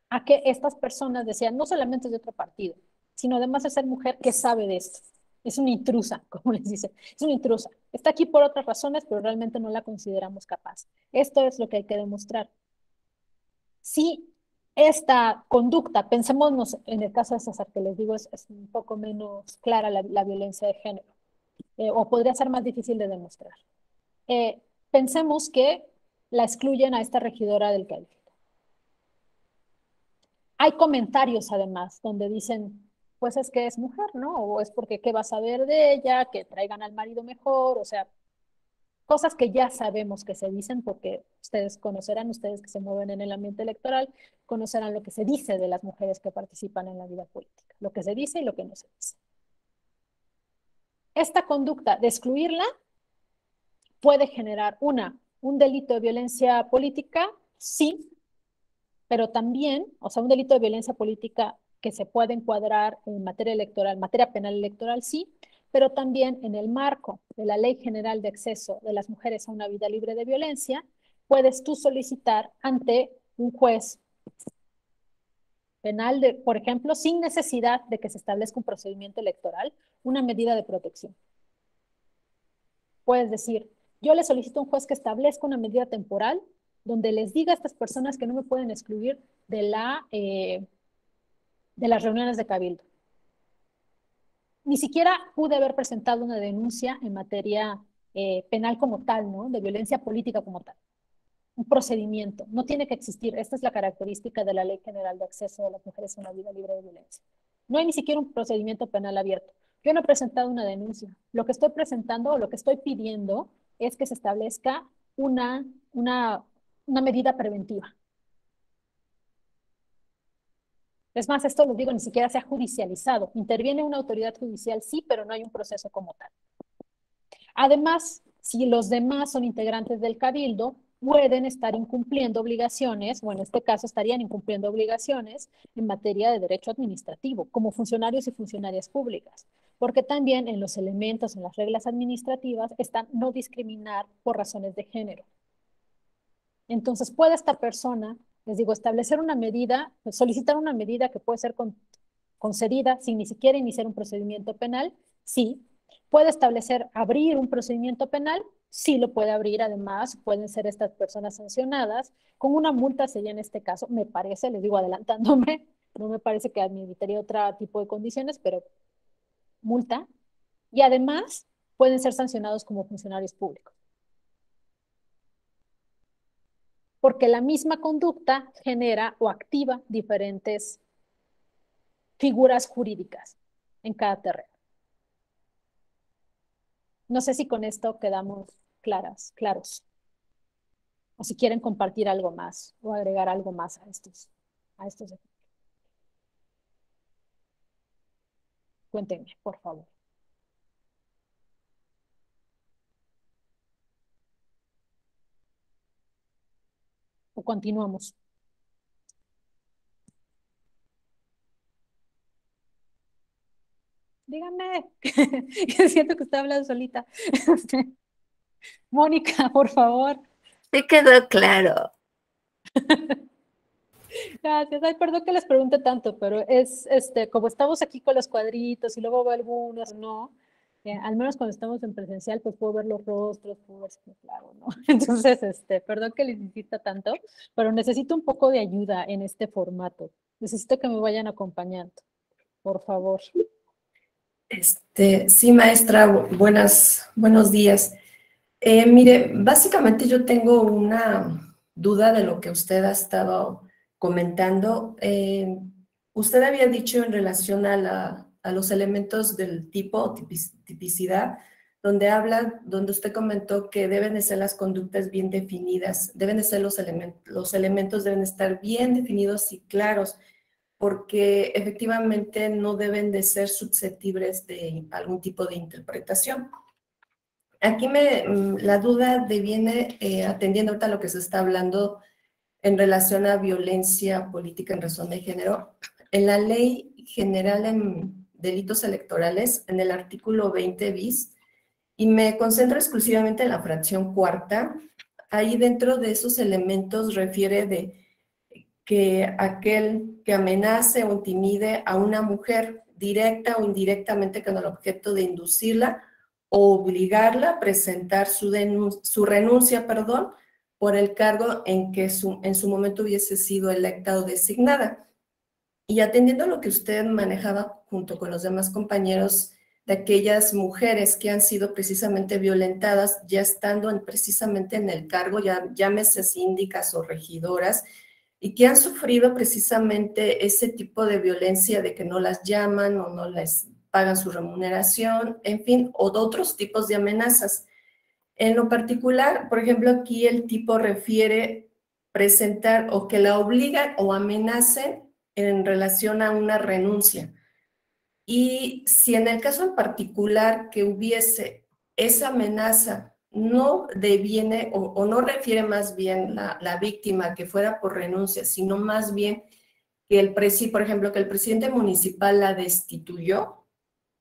a que estas personas decían, no solamente es de otro partido, sino además de ser mujer, ¿qué sabe de esto? Es una intrusa, como les dicen, es una intrusa. Está aquí por otras razones, pero realmente no la consideramos capaz. Esto es lo que hay que demostrar. Si esta conducta, pensémonos en el caso de César, que les digo es un poco menos clara la violencia de género, o podría ser más difícil de demostrar. Pensemos que la excluyen a esta regidora del Cabildo. Hay comentarios además donde dicen, pues es que es mujer, ¿no? O es porque qué vas a ver de ella, que traigan al marido mejor, o sea, cosas que ya sabemos que se dicen porque ustedes conocerán, ustedes que se mueven en el ambiente electoral, conocerán lo que se dice de las mujeres que participan en la vida política, lo que se dice y lo que no se dice. Esta conducta de excluirla puede generar un delito de violencia política, sí, pero también, o sea, un delito de violencia política que se puede encuadrar en materia electoral, materia penal electoral, sí, pero también en el marco de la Ley General de Acceso de las Mujeres a una Vida Libre de Violencia, puedes tú solicitar ante un juez penal, por ejemplo, sin necesidad de que se establezca un procedimiento electoral, una medida de protección. Puedes decir, yo le solicito a un juez que establezca una medida temporal donde les diga a estas personas que no me pueden excluir de las reuniones de cabildo. Ni siquiera pude haber presentado una denuncia en materia penal como tal, ¿no? De violencia política como tal. Un procedimiento. No tiene que existir. Esta es la característica de la Ley General de Acceso de las Mujeres a una Vida Libre de Violencia. No hay ni siquiera un procedimiento penal abierto. Yo no he presentado una denuncia. Lo que estoy presentando o lo que estoy pidiendo es que se establezca una medida preventiva. Es más, esto lo digo, ni siquiera se ha judicializado. Interviene una autoridad judicial, sí, pero no hay un proceso como tal. Además, si los demás son integrantes del cabildo, pueden estar incumpliendo obligaciones, o en este caso estarían incumpliendo obligaciones en materia de derecho administrativo, como funcionarios y funcionarias públicas, porque también en los elementos, en las reglas administrativas, están no discriminar por razones de género. Entonces, puede esta persona, les digo, establecer una medida, solicitar una medida que puede ser concedida sin ni siquiera iniciar un procedimiento penal, sí. Puede establecer, abrir un procedimiento penal, sí lo puede abrir. Además, pueden ser estas personas sancionadas con una multa, sería en este caso, me parece, les digo adelantándome, no me parece que admitiría otro tipo de condiciones, pero multa. Y además, pueden ser sancionados como funcionarios públicos. Porque la misma conducta genera o activa diferentes figuras jurídicas en cada terreno. No sé si con esto quedamos claros. O si quieren compartir algo más o agregar algo más a estos ejemplos. Cuéntenme, por favor. O continuamos. Díganme. Siento que está hablando solita. Mónica, por favor. Sí quedó claro. Gracias. Ay, perdón que les pregunte tanto, pero es como estamos aquí con los cuadritos y luego veo algunos, ¿no? Al menos cuando estamos en presencial, pues puedo ver los rostros, puedo ver si me claro, ¿no? Entonces, perdón que les insista tanto, pero necesito un poco de ayuda en este formato. Necesito que me vayan acompañando, por favor. Sí, maestra, buenos días. Mire, básicamente yo tengo una duda de lo que usted ha estado comentando. Usted había dicho en relación a los elementos del tipo o tipicidad, donde usted comentó que deben de ser las conductas bien definidas, deben de ser los elementos deben estar bien definidos y claros, porque efectivamente no deben de ser susceptibles de algún tipo de interpretación. Aquí la duda deviene atendiendo ahorita lo que se está hablando en relación a violencia política en razón de género. En la Ley General en Delitos Electorales, en el artículo 20 bis, y me concentro exclusivamente en la fracción cuarta, ahí dentro de esos elementos refiere de que aquel que amenace o intimide a una mujer directa o indirectamente con el objeto de inducirla o obligarla a presentar su renuncia, por el cargo en que en su momento hubiese sido electa o designada. Y atendiendo a lo que usted manejaba junto con los demás compañeros de aquellas mujeres que han sido precisamente violentadas ya estando precisamente en el cargo, ya llámese síndicas o regidoras, y que han sufrido precisamente ese tipo de violencia de que no las llaman o no les pagan su remuneración, en fin, o de otros tipos de amenazas. En lo particular, por ejemplo, aquí el tipo refiere presentar o que la obligan o amenacen en relación a una renuncia. Y si en el caso en particular que hubiese esa amenaza no deviene o no refiere más bien la víctima que fuera por renuncia, sino más bien que por ejemplo, que el presidente municipal la destituyó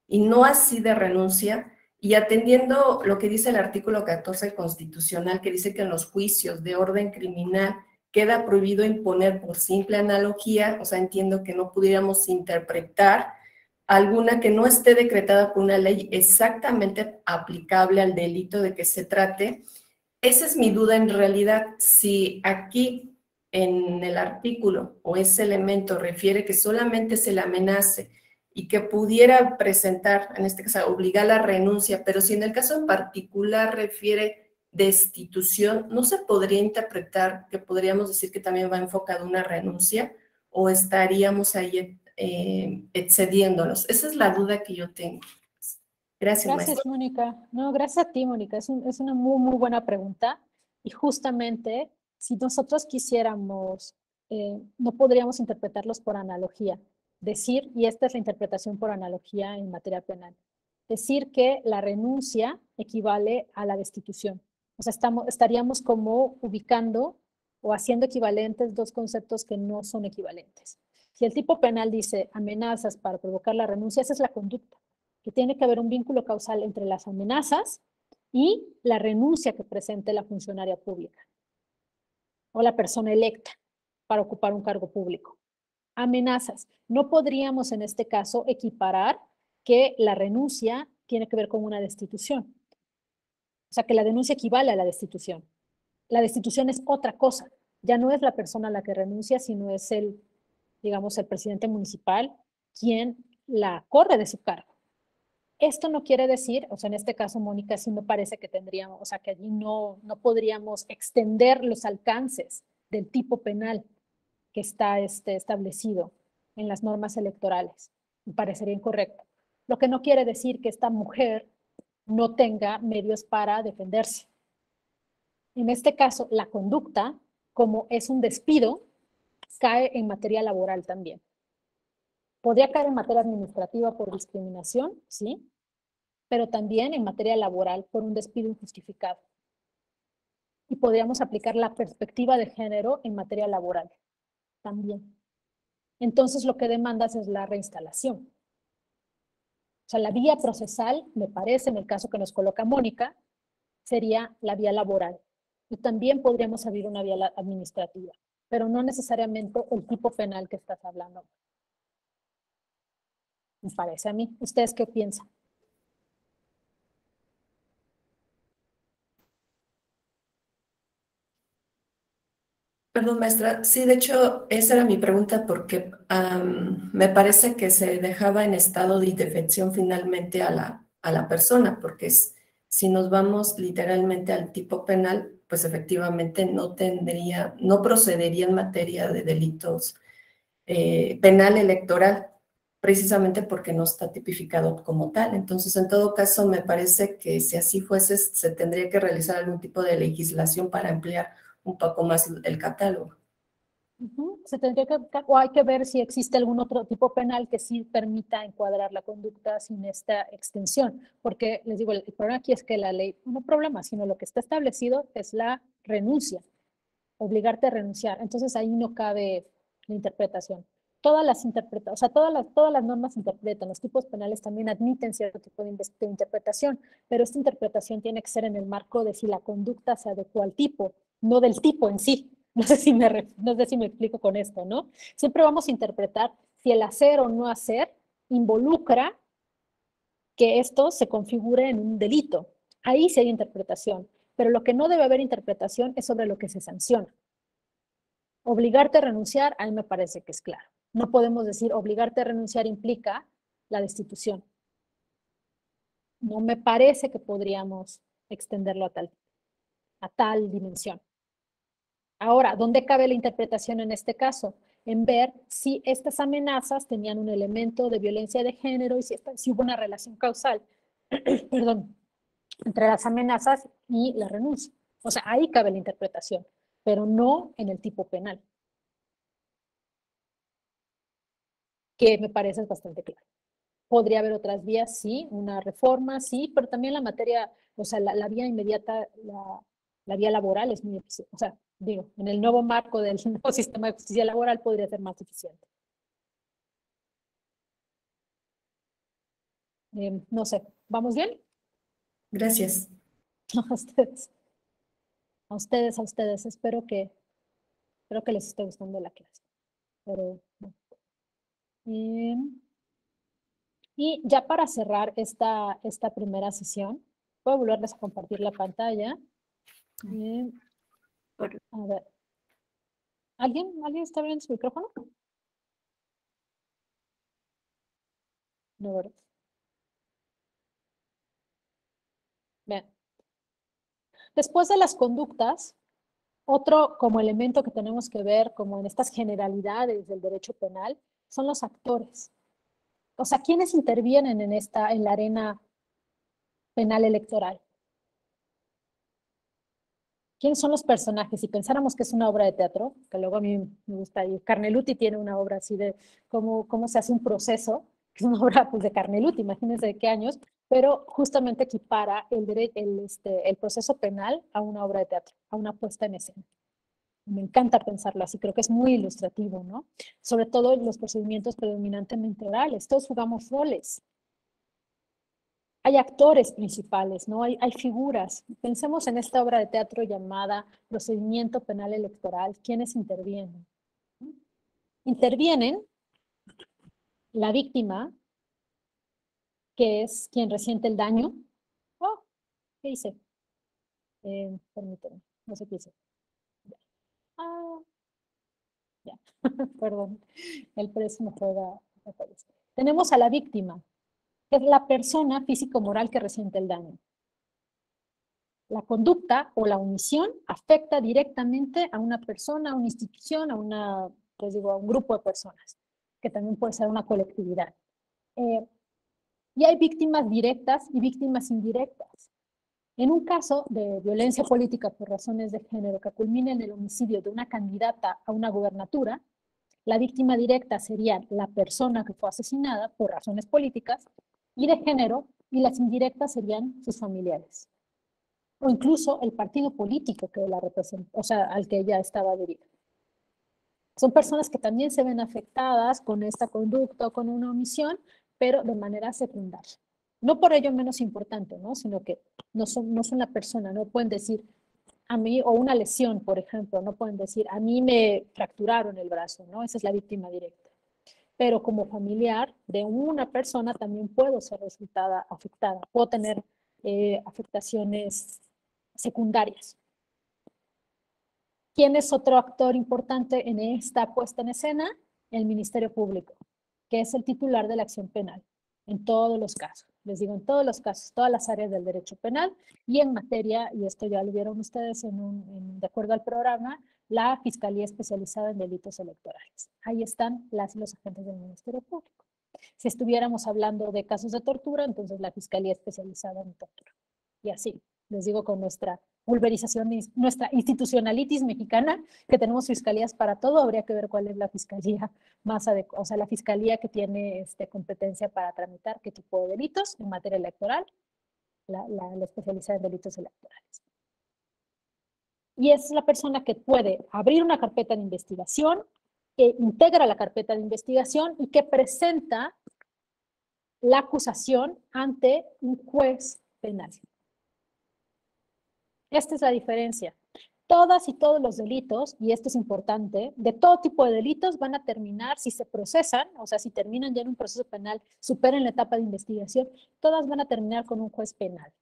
y no así de renuncia, y atendiendo lo que dice el artículo 14 constitucional, que dice que en los juicios de orden criminal queda prohibido imponer por simple analogía, o sea, entiendo que no pudiéramos interpretar alguna que no esté decretada por una ley exactamente aplicable al delito de que se trate. Esa es mi duda en realidad, si aquí en el artículo o ese elemento refiere que solamente se le amenace y que pudiera presentar, en este caso, obligar la renuncia, pero si en el caso en particular refiere destitución, ¿no se podría interpretar que podríamos decir que también va enfocado una renuncia o estaríamos ahí excediéndonos? Esa es la duda que yo tengo. Gracias, Gracias, Mónica. No, gracias a ti, Mónica. Es una muy, muy buena pregunta. Y justamente, si nosotros quisiéramos, no podríamos interpretarlos por analogía. Decir, y esta es la interpretación por analogía en materia penal, decir que la renuncia equivale a la destitución. O sea, estaríamos como ubicando o haciendo equivalentes dos conceptos que no son equivalentes. Si el tipo penal dice amenazas para provocar la renuncia, esa es la conducta, que tiene que haber un vínculo causal entre las amenazas y la renuncia que presente la funcionaria pública o la persona electa para ocupar un cargo público. Amenazas. No podríamos en este caso equiparar que la renuncia tiene que ver con una destitución. O sea, que la denuncia equivale a la destitución. La destitución es otra cosa. Ya no es la persona a la que renuncia, sino es digamos, el presidente municipal quien la corre de su cargo. Esto no quiere decir, o sea, en este caso, Mónica, sí me parece que tendríamos, o sea, que allí no podríamos extender los alcances del tipo penal que está establecido en las normas electorales. Me parecería incorrecto. Lo que no quiere decir que esta mujer no tenga medios para defenderse. En este caso, la conducta, como es un despido, cae en materia laboral también. Podría caer en materia administrativa por discriminación, sí, pero también en materia laboral por un despido injustificado. Y podríamos aplicar la perspectiva de género en materia laboral también. Entonces, lo que demandas es la reinstalación. O sea, la vía procesal, me parece, en el caso que nos coloca Mónica, sería la vía laboral. Y también podríamos abrir una vía administrativa, pero no necesariamente el tipo penal que estás hablando. Me parece a mí. ¿Ustedes qué piensan? Perdón, maestra. Sí, de hecho, esa era mi pregunta porque me parece que se dejaba en estado de indefensión finalmente a la persona, porque si nos vamos literalmente al tipo penal, pues efectivamente no procedería en materia de delitos penal electoral, precisamente porque no está tipificado como tal. Entonces, en todo caso, me parece que si así fuese, se tendría que realizar algún tipo de legislación para ampliar un poco más el catálogo. Se tendría o hay que ver si existe algún otro tipo penal que sí permita encuadrar la conducta sin esta extensión, porque les digo, el problema aquí es que la ley, no problema, sino lo que está establecido es la renuncia, obligarte a renunciar. Entonces ahí no cabe la interpretación. todas las normas interpretan, los tipos penales también admiten cierto tipo de interpretación, pero esta interpretación tiene que ser en el marco de si la conducta se adecua al tipo, no del tipo en sí. No sé si me explico con esto, ¿no? Siempre vamos a interpretar si el hacer o no hacer involucra que esto se configure en un delito. Ahí sí hay interpretación, pero lo que no debe haber interpretación es sobre lo que se sanciona. Obligarte a renunciar, a mí me parece que es claro. No podemos decir obligarte a renunciar implica la destitución. No me parece que podríamos extenderlo a tal dimensión. Ahora, ¿dónde cabe la interpretación en este caso? En ver si estas amenazas tenían un elemento de violencia de género y si hubo una relación causal, perdón, entre las amenazas y la renuncia. O sea, ahí cabe la interpretación, pero no en el tipo penal, que me parece bastante claro. Podría haber otras vías, sí, una reforma, sí, pero también la materia, o sea, la vía inmediata, la vía laboral es muy eficiente. O sea, digo, en el nuevo marco del nuevo sistema de justicia laboral podría ser más eficiente. No sé, ¿vamos bien? Gracias. A ustedes. A ustedes. Espero que les esté gustando la clase. Pero, y ya para cerrar esta primera sesión, voy a volverles a compartir la pantalla. A ver. ¿Alguien está abriendo su micrófono? No, ¿verdad? Bien. Después de las conductas, otro como elemento que tenemos que ver como en estas generalidades del derecho penal son los actores. O sea, ¿quiénes intervienen en la arena penal electoral? ¿Quiénes son los personajes? Si pensáramos que es una obra de teatro, que luego a mí me gusta, y Carneluti tiene una obra así de cómo se hace un proceso, que es una obra pues, de Carneluti, imagínense de qué años, pero justamente equipara el proceso penal a una obra de teatro, a una puesta en escena. Me encanta pensarlo así, creo que es muy ilustrativo, ¿no? Sobre todo en los procedimientos predominantemente orales, todos jugamos roles. Hay actores principales, ¿no? Hay figuras. Pensemos en esta obra de teatro llamada Procedimiento Penal Electoral. ¿Quiénes intervienen? Intervienen la víctima, que es quien resiente el daño. Oh, ¿qué hice? Permítanme, no sé qué hice. Ya, perdón, el precio me juega. Tenemos a la víctima, que es la persona físico-moral que resiente el daño. La conducta o la omisión afecta directamente a una persona, a una institución, a un grupo de personas, que también puede ser una colectividad. Y hay víctimas directas y víctimas indirectas. En un caso de violencia política por razones de género que culmine en el homicidio de una candidata a una gubernatura, la víctima directa sería la persona que fue asesinada por razones políticas y de género, y las indirectas serían sus familiares. O incluso el partido político que la representa, o sea, al que ella estaba adherida. Son personas que también se ven afectadas con esta conducta o con una omisión, pero de manera secundaria. No por ello menos importante, ¿no? Sino que no son la persona, no pueden decir a mí, o una lesión, por ejemplo, no pueden decir a mí me fracturaron el brazo, ¿no? Esa es la víctima directa. Pero como familiar de una persona también puedo ser afectada, puedo tener afectaciones secundarias. ¿Quién es otro actor importante en esta puesta en escena? El Ministerio Público, que es el titular de la acción penal, en todos los casos. Les digo, en todos los casos, todas las áreas del derecho penal y en materia, y esto ya lo vieron ustedes de acuerdo al programa, la Fiscalía Especializada en Delitos Electorales. Ahí están los agentes del Ministerio Público. Si estuviéramos hablando de casos de tortura, entonces la Fiscalía Especializada en Tortura. Y así, les digo, con nuestra pulverización, nuestra institucionalitis mexicana, que tenemos fiscalías para todo, habría que ver cuál es la fiscalía más adecuada, o sea, la fiscalía que tiene competencia para tramitar qué tipo de delitos en materia electoral, la especializada en delitos electorales. Y es la persona que puede abrir una carpeta de investigación, que integra la carpeta de investigación y que presenta la acusación ante un juez penal. Esta es la diferencia. Todas y todos los delitos, y esto es importante, de todo tipo de delitos van a terminar, si se procesan, o sea, si terminan ya en un proceso penal, superen la etapa de investigación, todas van a terminar con un juez penal.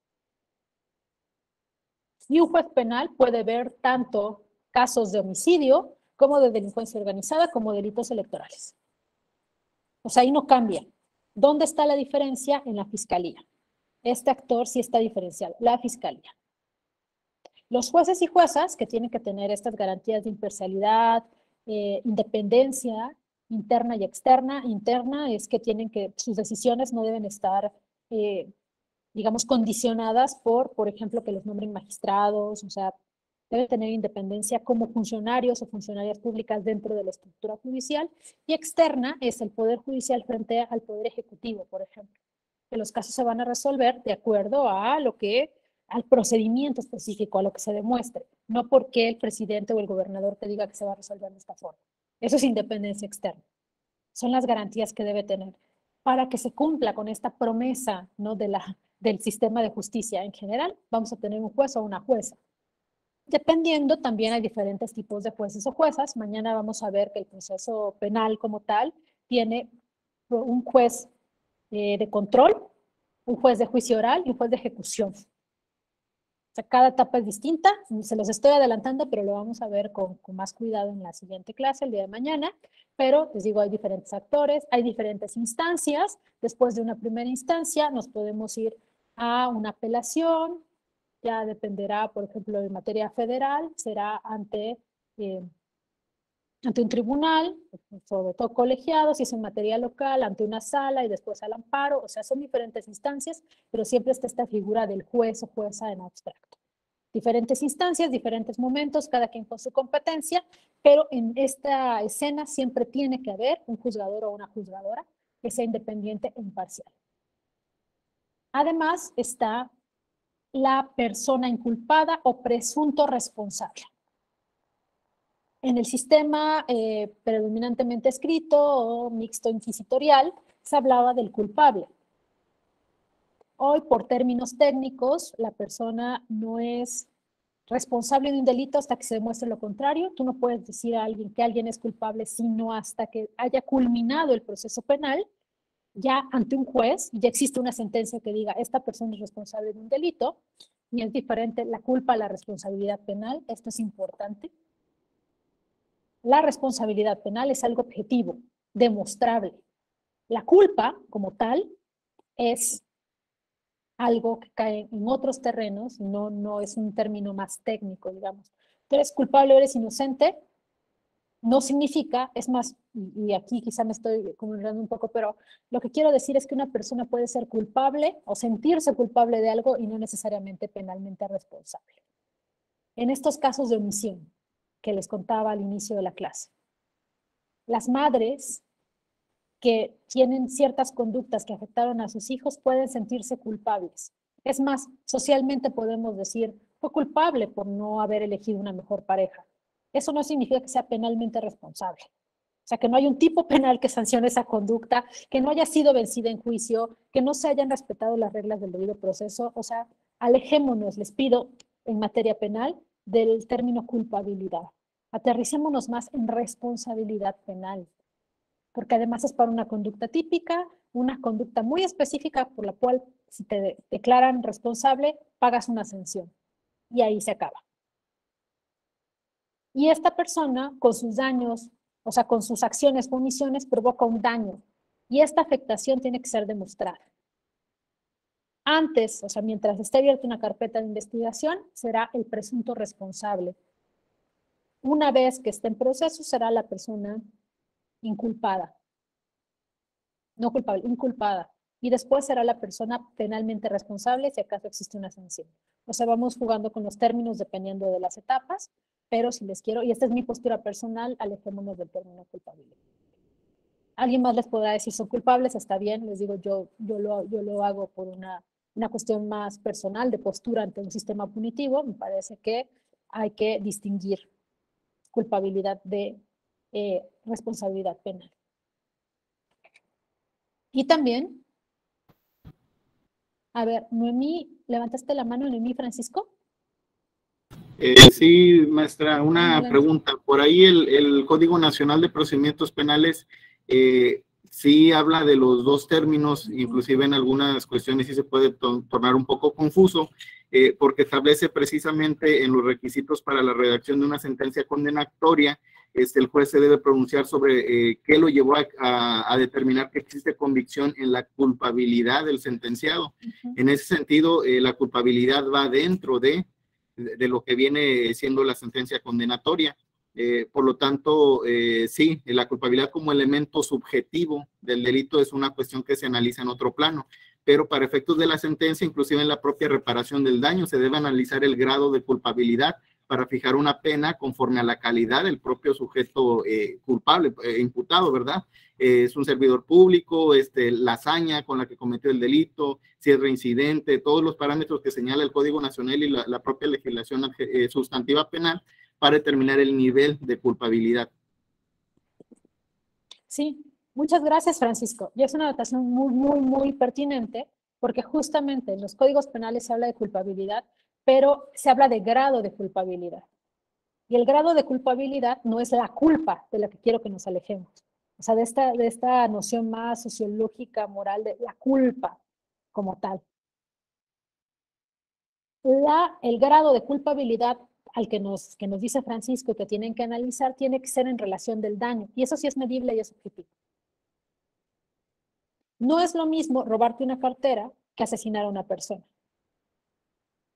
Y un juez penal puede ver tanto casos de homicidio como de delincuencia organizada como delitos electorales. O sea, ahí no cambia. ¿Dónde está la diferencia? En la fiscalía. Este actor sí está diferenciado, la fiscalía. Los jueces y juezas que tienen que tener estas garantías de imparcialidad, independencia interna y externa. Interna es que sus decisiones no deben estar, digamos, condicionadas por ejemplo, que los nombren magistrados, o sea, deben tener independencia como funcionarios o funcionarias públicas dentro de la estructura judicial. Y externa es el Poder Judicial frente al Poder Ejecutivo, por ejemplo. Que los casos se van a resolver de acuerdo a al procedimiento específico, a lo que se demuestre, no porque el presidente o el gobernador te diga que se va a resolver de esta forma. Eso es independencia externa. Son las garantías que debe tener para que se cumpla con esta promesa, ¿no? del sistema de justicia en general. Vamos a tener un juez o una jueza. Dependiendo, también hay diferentes tipos de jueces o juezas. Mañana vamos a ver que el proceso penal como tal tiene un juez de control, un juez de juicio oral y un juez de ejecución. O sea, cada etapa es distinta, se los estoy adelantando, pero lo vamos a ver con más cuidado en la siguiente clase, el día de mañana. Pero les digo, hay diferentes actores, hay diferentes instancias. Después de una primera instancia nos podemos ir a una apelación, ya dependerá, por ejemplo, en materia federal, será ante un tribunal, sobre todo colegiado, si es en materia local, ante una sala y después al amparo. O sea, son diferentes instancias, pero siempre está esta figura del juez o jueza en abstracto. Diferentes instancias, diferentes momentos, cada quien con su competencia, pero en esta escena siempre tiene que haber un juzgador o una juzgadora que sea independiente e imparcial. Además está la persona inculpada o presunto responsable. En el sistema predominantemente escrito o mixto inquisitorial se hablaba del culpable. Hoy, por términos técnicos, la persona no es responsable de un delito hasta que se demuestre lo contrario. Tú no puedes decir a alguien que alguien es culpable sino hasta que haya culminado el proceso penal, ya ante un juez, ya existe una sentencia que diga esta persona es responsable de un delito, y es diferente la culpa a la responsabilidad penal. Esto es importante. La responsabilidad penal es algo objetivo, demostrable. La culpa, como tal, es algo que cae en otros terrenos, no es un término más técnico, digamos. Tú eres culpable o eres inocente, no significa, es más, y aquí quizá me estoy comunicando un poco, pero lo que quiero decir es que una persona puede ser culpable o sentirse culpable de algo y no necesariamente penalmente responsable. En estos casos de omisión que les contaba al inicio de la clase, las madres que tienen ciertas conductas que afectaron a sus hijos pueden sentirse culpables. Es más, socialmente podemos decir, fue culpable por no haber elegido una mejor pareja. Eso no significa que sea penalmente responsable. O sea, que no hay un tipo penal que sancione esa conducta, que no haya sido vencida en juicio, que no se hayan respetado las reglas del debido proceso. O sea, alejémonos, les pido, en materia penal, del término culpabilidad. Aterricémonos más en responsabilidad penal, porque además es para una conducta típica, una conducta muy específica por la cual si te declaran responsable, pagas una sanción. Y ahí se acaba. Y esta persona, con sus daños, o sea, con sus acciones o omisiones, provoca un daño. Y esta afectación tiene que ser demostrada. Antes, o sea, mientras esté abierta una carpeta de investigación, será el presunto responsable. Una vez que esté en proceso, será la persona inculpada. No culpable, inculpada. Y después será la persona penalmente responsable si acaso existe una sanción. O sea, vamos jugando con los términos dependiendo de las etapas, pero si les quiero, y esta es mi postura personal, alejémonos del término culpabilidad. Alguien más les podrá decir son culpables, está bien, les digo, yo lo hago por una cuestión más personal de postura ante un sistema punitivo. Me parece que hay que distinguir culpabilidad de responsabilidad penal. Y también, a ver, Noemí, ¿levantaste la mano, Noemí Francisco? Sí, maestra, una Adelante. pregunta. Por ahí el Código Nacional de Procedimientos Penales sí habla de los dos términos, inclusive en algunas cuestiones sí se puede tornar un poco confuso, porque establece precisamente en los requisitos para la redacción de una sentencia condenatoria, el juez se debe pronunciar sobre qué lo llevó a determinar que existe convicción en la culpabilidad del sentenciado. En ese sentido, la culpabilidad va dentro de lo que viene siendo la sentencia condenatoria. Por lo tanto, sí, la culpabilidad como elemento subjetivo del delito es una cuestión que se analiza en otro plano, pero para efectos de la sentencia, inclusive en la propia reparación del daño, se debe analizar el grado de culpabilidad para fijar una pena conforme a la calidad del propio sujeto culpable, imputado, ¿verdad? Es un servidor público, la hazaña con la que cometió el delito, si es reincidente, todos los parámetros que señala el Código Nacional y la propia legislación sustantiva penal para determinar el nivel de culpabilidad. Sí, muchas gracias, Francisco. Y es una anotación muy pertinente, porque justamente en los códigos penales se habla de culpabilidad, pero se habla de grado de culpabilidad. Y el grado de culpabilidad no es la culpa de la que quiero que nos alejemos. O sea, de esta noción más sociológica, moral, de la culpa como tal. El grado de culpabilidad al que nos dice Francisco que tienen que analizar tiene que ser en relación del daño. Y eso sí es medible y es objetivo. No es lo mismo robarte una cartera que asesinar a una persona.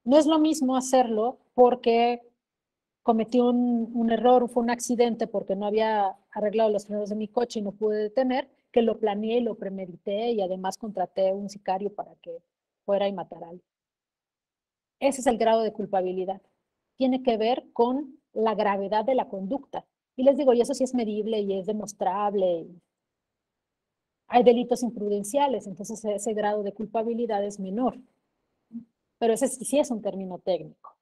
No es lo mismo hacerlo porque cometí un error, fue un accidente porque no había arreglado los frenos de mi coche y no pude detener, que lo planeé y lo premedité y además contraté un sicario para que fuera y matara a alguien. Ese es el grado de culpabilidad. Tiene que ver con la gravedad de la conducta. Y les digo, y eso sí es medible y es demostrable. Hay delitos imprudenciales, entonces ese grado de culpabilidad es menor. Pero ese sí es un término técnico.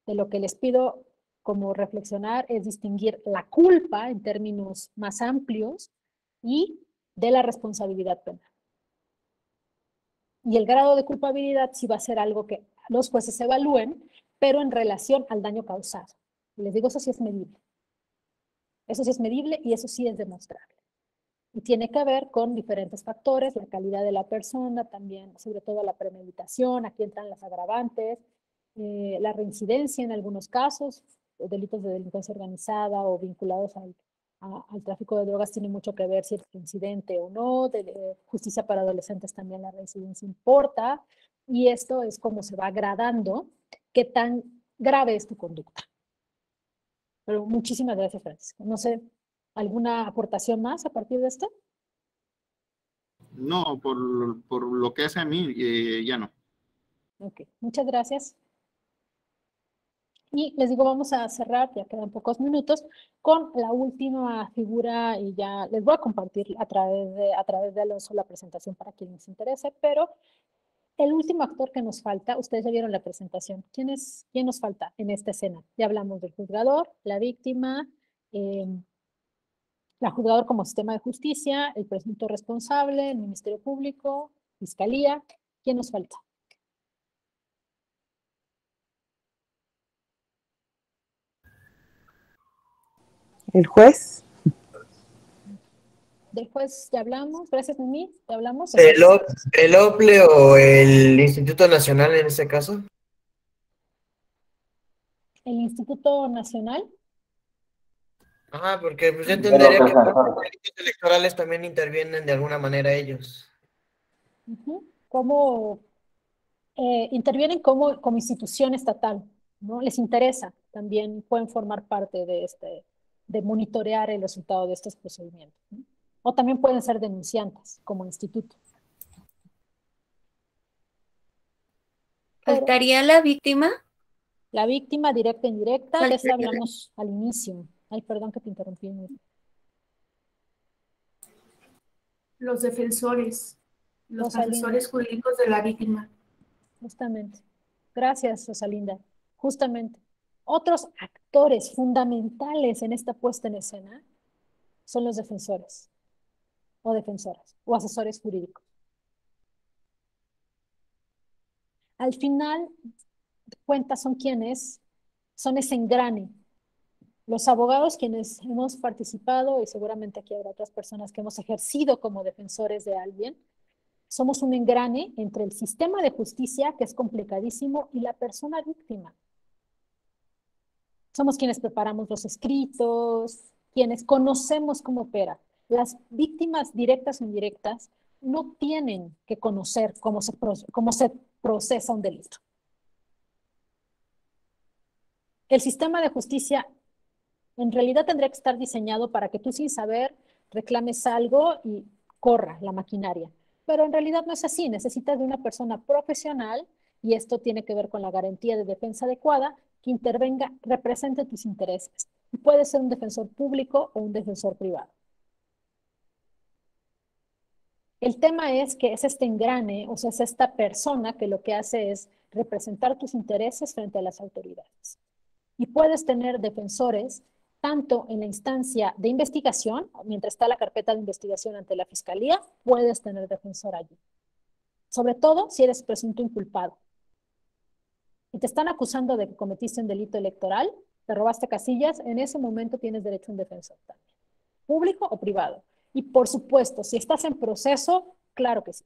De lo que les pido como reflexionar es distinguir la culpa en términos más amplios y de la responsabilidad penal. Y el grado de culpabilidad sí va a ser algo que los jueces evalúen, pero en relación al daño causado. Y les digo, eso sí es medible. Eso sí es medible y eso sí es demostrable. Y tiene que ver con diferentes factores, la calidad de la persona, también, sobre todo la premeditación, aquí entran las agravantes, la reincidencia en algunos casos, delitos de delincuencia organizada o vinculados al tráfico de drogas tiene mucho que ver si es incidente o no, de justicia para adolescentes también la reincidencia importa, y esto es como se va gradando qué tan grave es tu conducta. Pero muchísimas gracias, Francisco. No sé, ¿alguna aportación más a partir de esto? No, por lo que hace a mí, ya no. Ok, muchas gracias. Y les digo, vamos a cerrar, ya quedan pocos minutos, con la última figura y ya les voy a compartir a través de Alonso la presentación para quien les interese, pero el último actor que nos falta, ustedes ya vieron la presentación, ¿quién nos falta en esta escena? Ya hablamos del juzgador, la víctima, la juzgador como sistema de justicia, el presunto responsable, el Ministerio Público, Fiscalía, ¿quién nos falta? El juez. Del juez ya hablamos, gracias Mimi, ya hablamos. ¿El OPLE o el Instituto Nacional en este caso? El Instituto Nacional. Ajá, porque pues yo entendería que los delitos electorales también intervienen de alguna manera ellos. ¿Cómo intervienen como institución estatal? ¿No? Les interesa, también pueden formar parte de monitorear el resultado de estos procedimientos, ¿no? O también pueden ser denunciantes como instituto. ¿Faltaría la víctima? La víctima directa e indirecta, de eso hablamos al inicio. Ay, perdón que te interrumpí. Los defensores jurídicos de la víctima. Justamente. Gracias, Rosalinda. Justamente. Otros actores fundamentales en esta puesta en escena son los defensores o defensoras o asesores jurídicos. Al final de cuentas son quienes son ese engrane. Los abogados quienes hemos participado, y seguramente aquí habrá otras personas que hemos ejercido como defensores de alguien, somos un engrane entre el sistema de justicia, que es complicadísimo, y la persona víctima. Somos quienes preparamos los escritos, quienes conocemos cómo opera. Las víctimas directas o indirectas no tienen que conocer cómo se procesa un delito. El sistema de justicia en realidad tendría que estar diseñado para que tú sin saber reclames algo y corra la maquinaria. Pero en realidad no es así. Necesitas de una persona profesional, y esto tiene que ver con la garantía de defensa adecuada, que intervenga, represente tus intereses. Y puede ser un defensor público o un defensor privado. El tema es que es este engrane, o sea, es esta persona que lo que hace es representar tus intereses frente a las autoridades. Y puedes tener defensores tanto en la instancia de investigación, mientras está la carpeta de investigación ante la fiscalía, puedes tener defensor allí. Sobre todo si eres presunto inculpado y te están acusando de que cometiste un delito electoral, te robaste casillas, en ese momento tienes derecho a un defensor también, público o privado. Y por supuesto, si estás en proceso, claro que sí.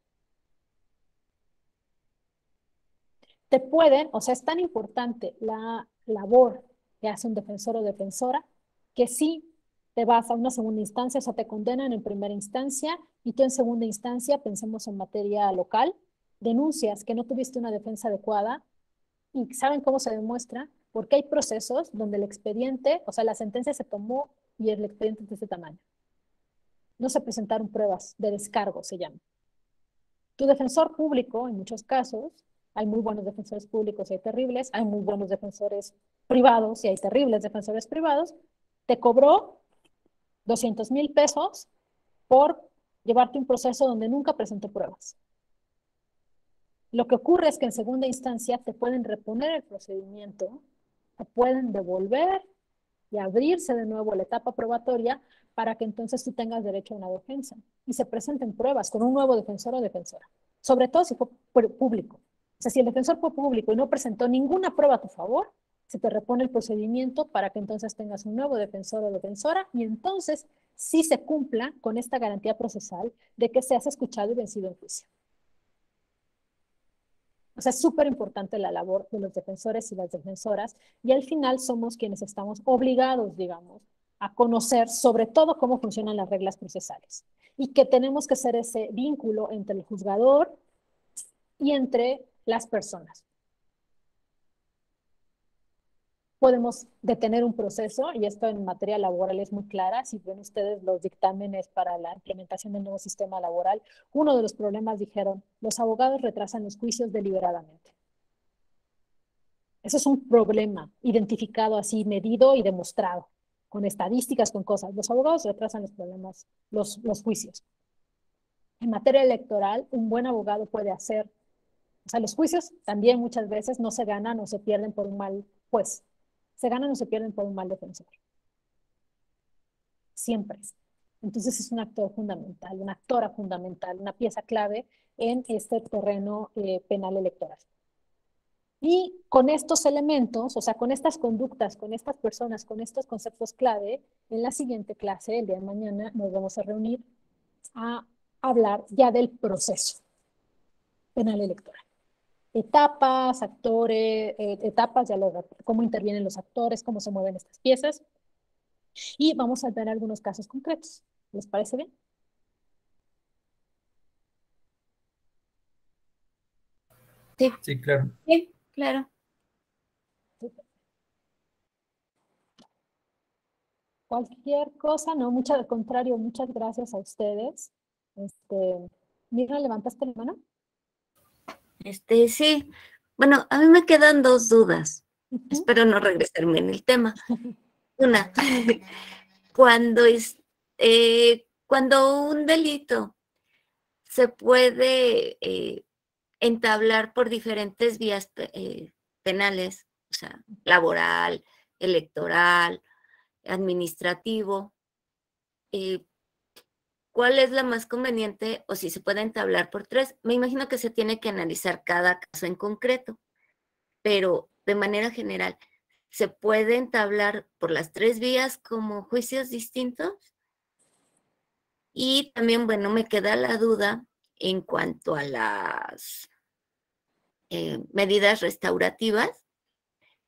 Te pueden, o sea, es tan importante la labor que hace un defensor o defensora, que sí te vas a una segunda instancia, o sea, te condenan en primera instancia, y tú en segunda instancia, pensemos en materia local, denuncias que no tuviste una defensa adecuada, y ¿saben cómo se demuestra? Porque hay procesos donde el expediente, o sea, la sentencia se tomó y el expediente es de este tamaño. No se presentaron pruebas de descargo, se llama. Tu defensor público, en muchos casos, hay muy buenos defensores públicos y hay terribles, hay muy buenos defensores privados y hay terribles defensores privados, te cobró 200,000 pesos por llevarte un proceso donde nunca presentó pruebas. Lo que ocurre es que en segunda instancia te pueden reponer el procedimiento, te pueden devolver y abrirse de nuevo la etapa probatoria para que entonces tú tengas derecho a una defensa y se presenten pruebas con un nuevo defensor o defensora, sobre todo si fue público. O sea, si el defensor fue público y no presentó ninguna prueba a tu favor, se te repone el procedimiento para que entonces tengas un nuevo defensor o defensora y entonces sí se cumpla con esta garantía procesal de que seas escuchado y vencido en juicio. O sea, es súper importante la labor de los defensores y las defensoras, y al final somos quienes estamos obligados, digamos, a conocer sobre todo cómo funcionan las reglas procesales y que tenemos que ser ese vínculo entre el juzgador y entre las personas. Podemos detener un proceso, y esto en materia laboral es muy clara. Si ven ustedes los dictámenes para la implementación del nuevo sistema laboral, uno de los problemas dijeron, los abogados retrasan los juicios deliberadamente. Eso es un problema identificado así, medido y demostrado, con estadísticas, con cosas. Los abogados retrasan los problemas, los juicios. En materia electoral, un buen abogado puede hacer, o sea, los juicios también muchas veces no se ganan o se pierden por un mal juez. Se ganan o se pierden por un mal defensor. Siempre. Entonces es un actor fundamental, una actora fundamental, una pieza clave en este terreno penal electoral. Y con estos elementos, o sea, con estas conductas, con estas personas, con estos conceptos clave, en la siguiente clase, el día de mañana, nos vamos a reunir a hablar ya del proceso penal electoral. Etapas, actores, etapas, ya cómo intervienen los actores, cómo se mueven estas piezas. Y vamos a ver algunos casos concretos. ¿Les parece bien? Sí. Sí, claro. Sí, claro. Cualquier cosa, no, al contrario, muchas gracias a ustedes. Mira, ¿levantaste la mano? Sí. Bueno, a mí me quedan dos dudas. Espero no regresarme en el tema. Una, cuando un delito se puede entablar por diferentes vías penales, o sea, laboral, electoral, administrativo, ¿cuál es la más conveniente o si se puede entablar por 3? Me imagino que se tiene que analizar cada caso en concreto, pero de manera general, ¿se puede entablar por las 3 vías como juicios distintos? Y también, bueno, me queda la duda en cuanto a las medidas restaurativas.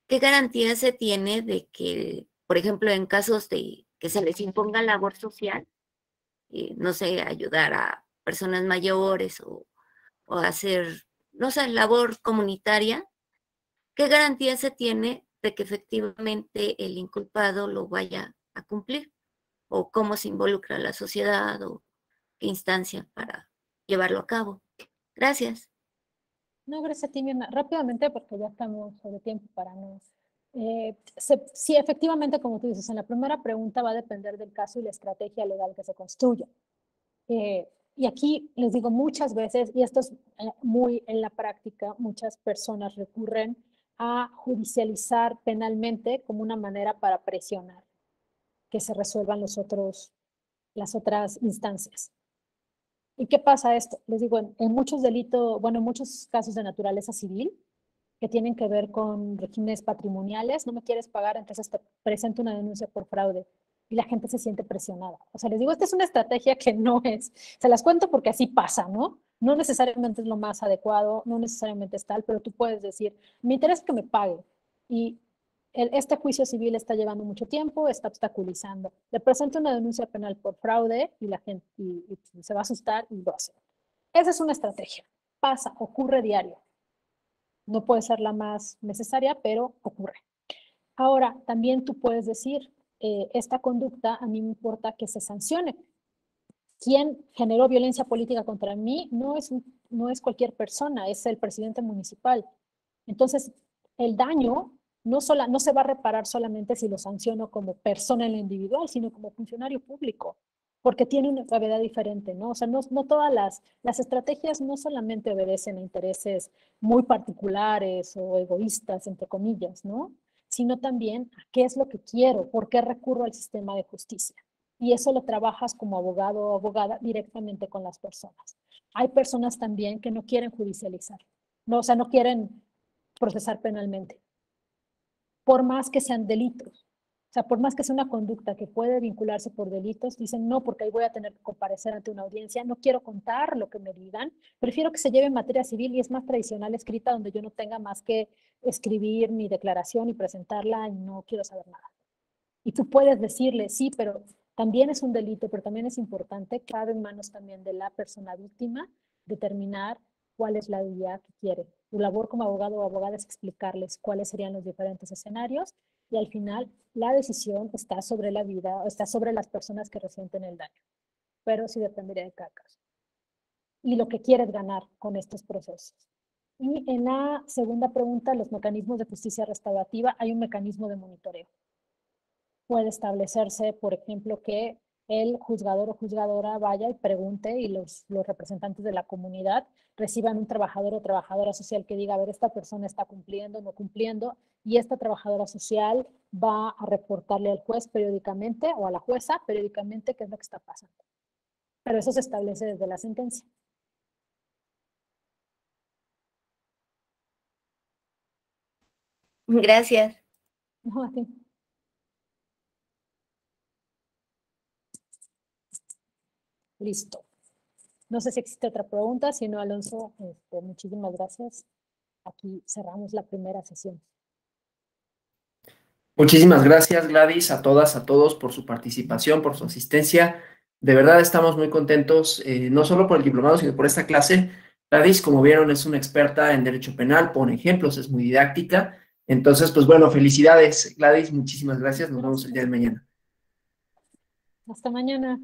¿Qué garantía se tiene de que, por ejemplo, en casos de que se les imponga labor social, no sé, ayudar a personas mayores o hacer, no sé, labor comunitaria, qué garantía se tiene de que efectivamente el inculpado lo vaya a cumplir? ¿O cómo se involucra la sociedad o qué instancia para llevarlo a cabo? Gracias. No, gracias a ti, Mirna. Rápidamente, porque ya estamos sobre tiempo para no... sí, efectivamente, como tú dices, en la primera pregunta va a depender del caso y la estrategia legal que se construya. Y aquí les digo muchas veces, y esto es muy en la práctica, muchas personas recurren a judicializar penalmente como una manera para presionar que se resuelvan las otras instancias. ¿Y qué pasa esto? Les digo, en muchos delitos, bueno, en muchos casos de naturaleza civil, que tienen que ver con regímenes patrimoniales, no me quieres pagar, entonces te presento una denuncia por fraude. Y la gente se siente presionada. O sea, les digo, esta es una estrategia que no es, se las cuento porque así pasa, ¿no? No necesariamente es lo más adecuado, no necesariamente es tal, pero tú puedes decir, me interesa que me pague. Y este juicio civil está llevando mucho tiempo, está obstaculizando. Le presento una denuncia penal por fraude y la gente y se va a asustar y lo hace. Esa es una estrategia. Pasa, ocurre diario. No puede ser la más necesaria, pero ocurre. Ahora, también tú puedes decir, esta conducta a mí me importa que se sancione. Quien generó violencia política contra mí no es cualquier persona, es el presidente municipal. Entonces, el daño no se va a reparar solamente si lo sanciono como persona en lo individual, sino como funcionario público, porque tiene una gravedad diferente, ¿no? O sea, no todas las estrategias no solamente obedecen a intereses muy particulares o egoístas, entre comillas, ¿no? Sino también a qué es lo que quiero, por qué recurro al sistema de justicia. Y eso lo trabajas como abogado o abogada directamente con las personas. Hay personas también que no quieren judicializar, no, o sea, no quieren procesar penalmente, por más que sean delitos. O sea, por más que sea una conducta que puede vincularse por delitos, dicen no, porque ahí voy a tener que comparecer ante una audiencia, no quiero contar lo que me digan, prefiero que se lleve en materia civil y es más tradicional escrita donde yo no tenga más que escribir mi declaración y presentarla y no quiero saber nada. Y tú puedes decirle, sí, pero también es un delito, pero también es importante, cabe en manos también de la persona víctima determinar cuál es la vía que quiere. Tu labor como abogado o abogada es explicarles cuáles serían los diferentes escenarios y al final la decisión está sobre la vida, está sobre las personas que resienten el daño, pero sí dependería de cada caso. Y lo que quieres ganar con estos procesos. Y en la segunda pregunta, los mecanismos de justicia restaurativa, hay un mecanismo de monitoreo. Puede establecerse, por ejemplo, que el juzgador o juzgadora vaya y pregunte y los representantes de la comunidad reciban un trabajador o trabajadora social que diga, a ver, esta persona está cumpliendo, no cumpliendo, y esta trabajadora social va a reportarle al juez periódicamente o a la jueza periódicamente qué es lo que está pasando. Pero eso se establece desde la sentencia. Gracias. No, a ti. Listo. No sé si existe otra pregunta, si no, Alonso, muchísimas gracias. Aquí cerramos la primera sesión. Muchísimas gracias, Gladys, a todas, a todos por su participación, por su asistencia. De verdad estamos muy contentos, no solo por el diplomado, sino por esta clase. Gladys, como vieron, es una experta en derecho penal, pone ejemplos, es muy didáctica. Entonces, pues bueno, felicidades, Gladys, muchísimas gracias. Nos vemos el día de mañana. Hasta mañana.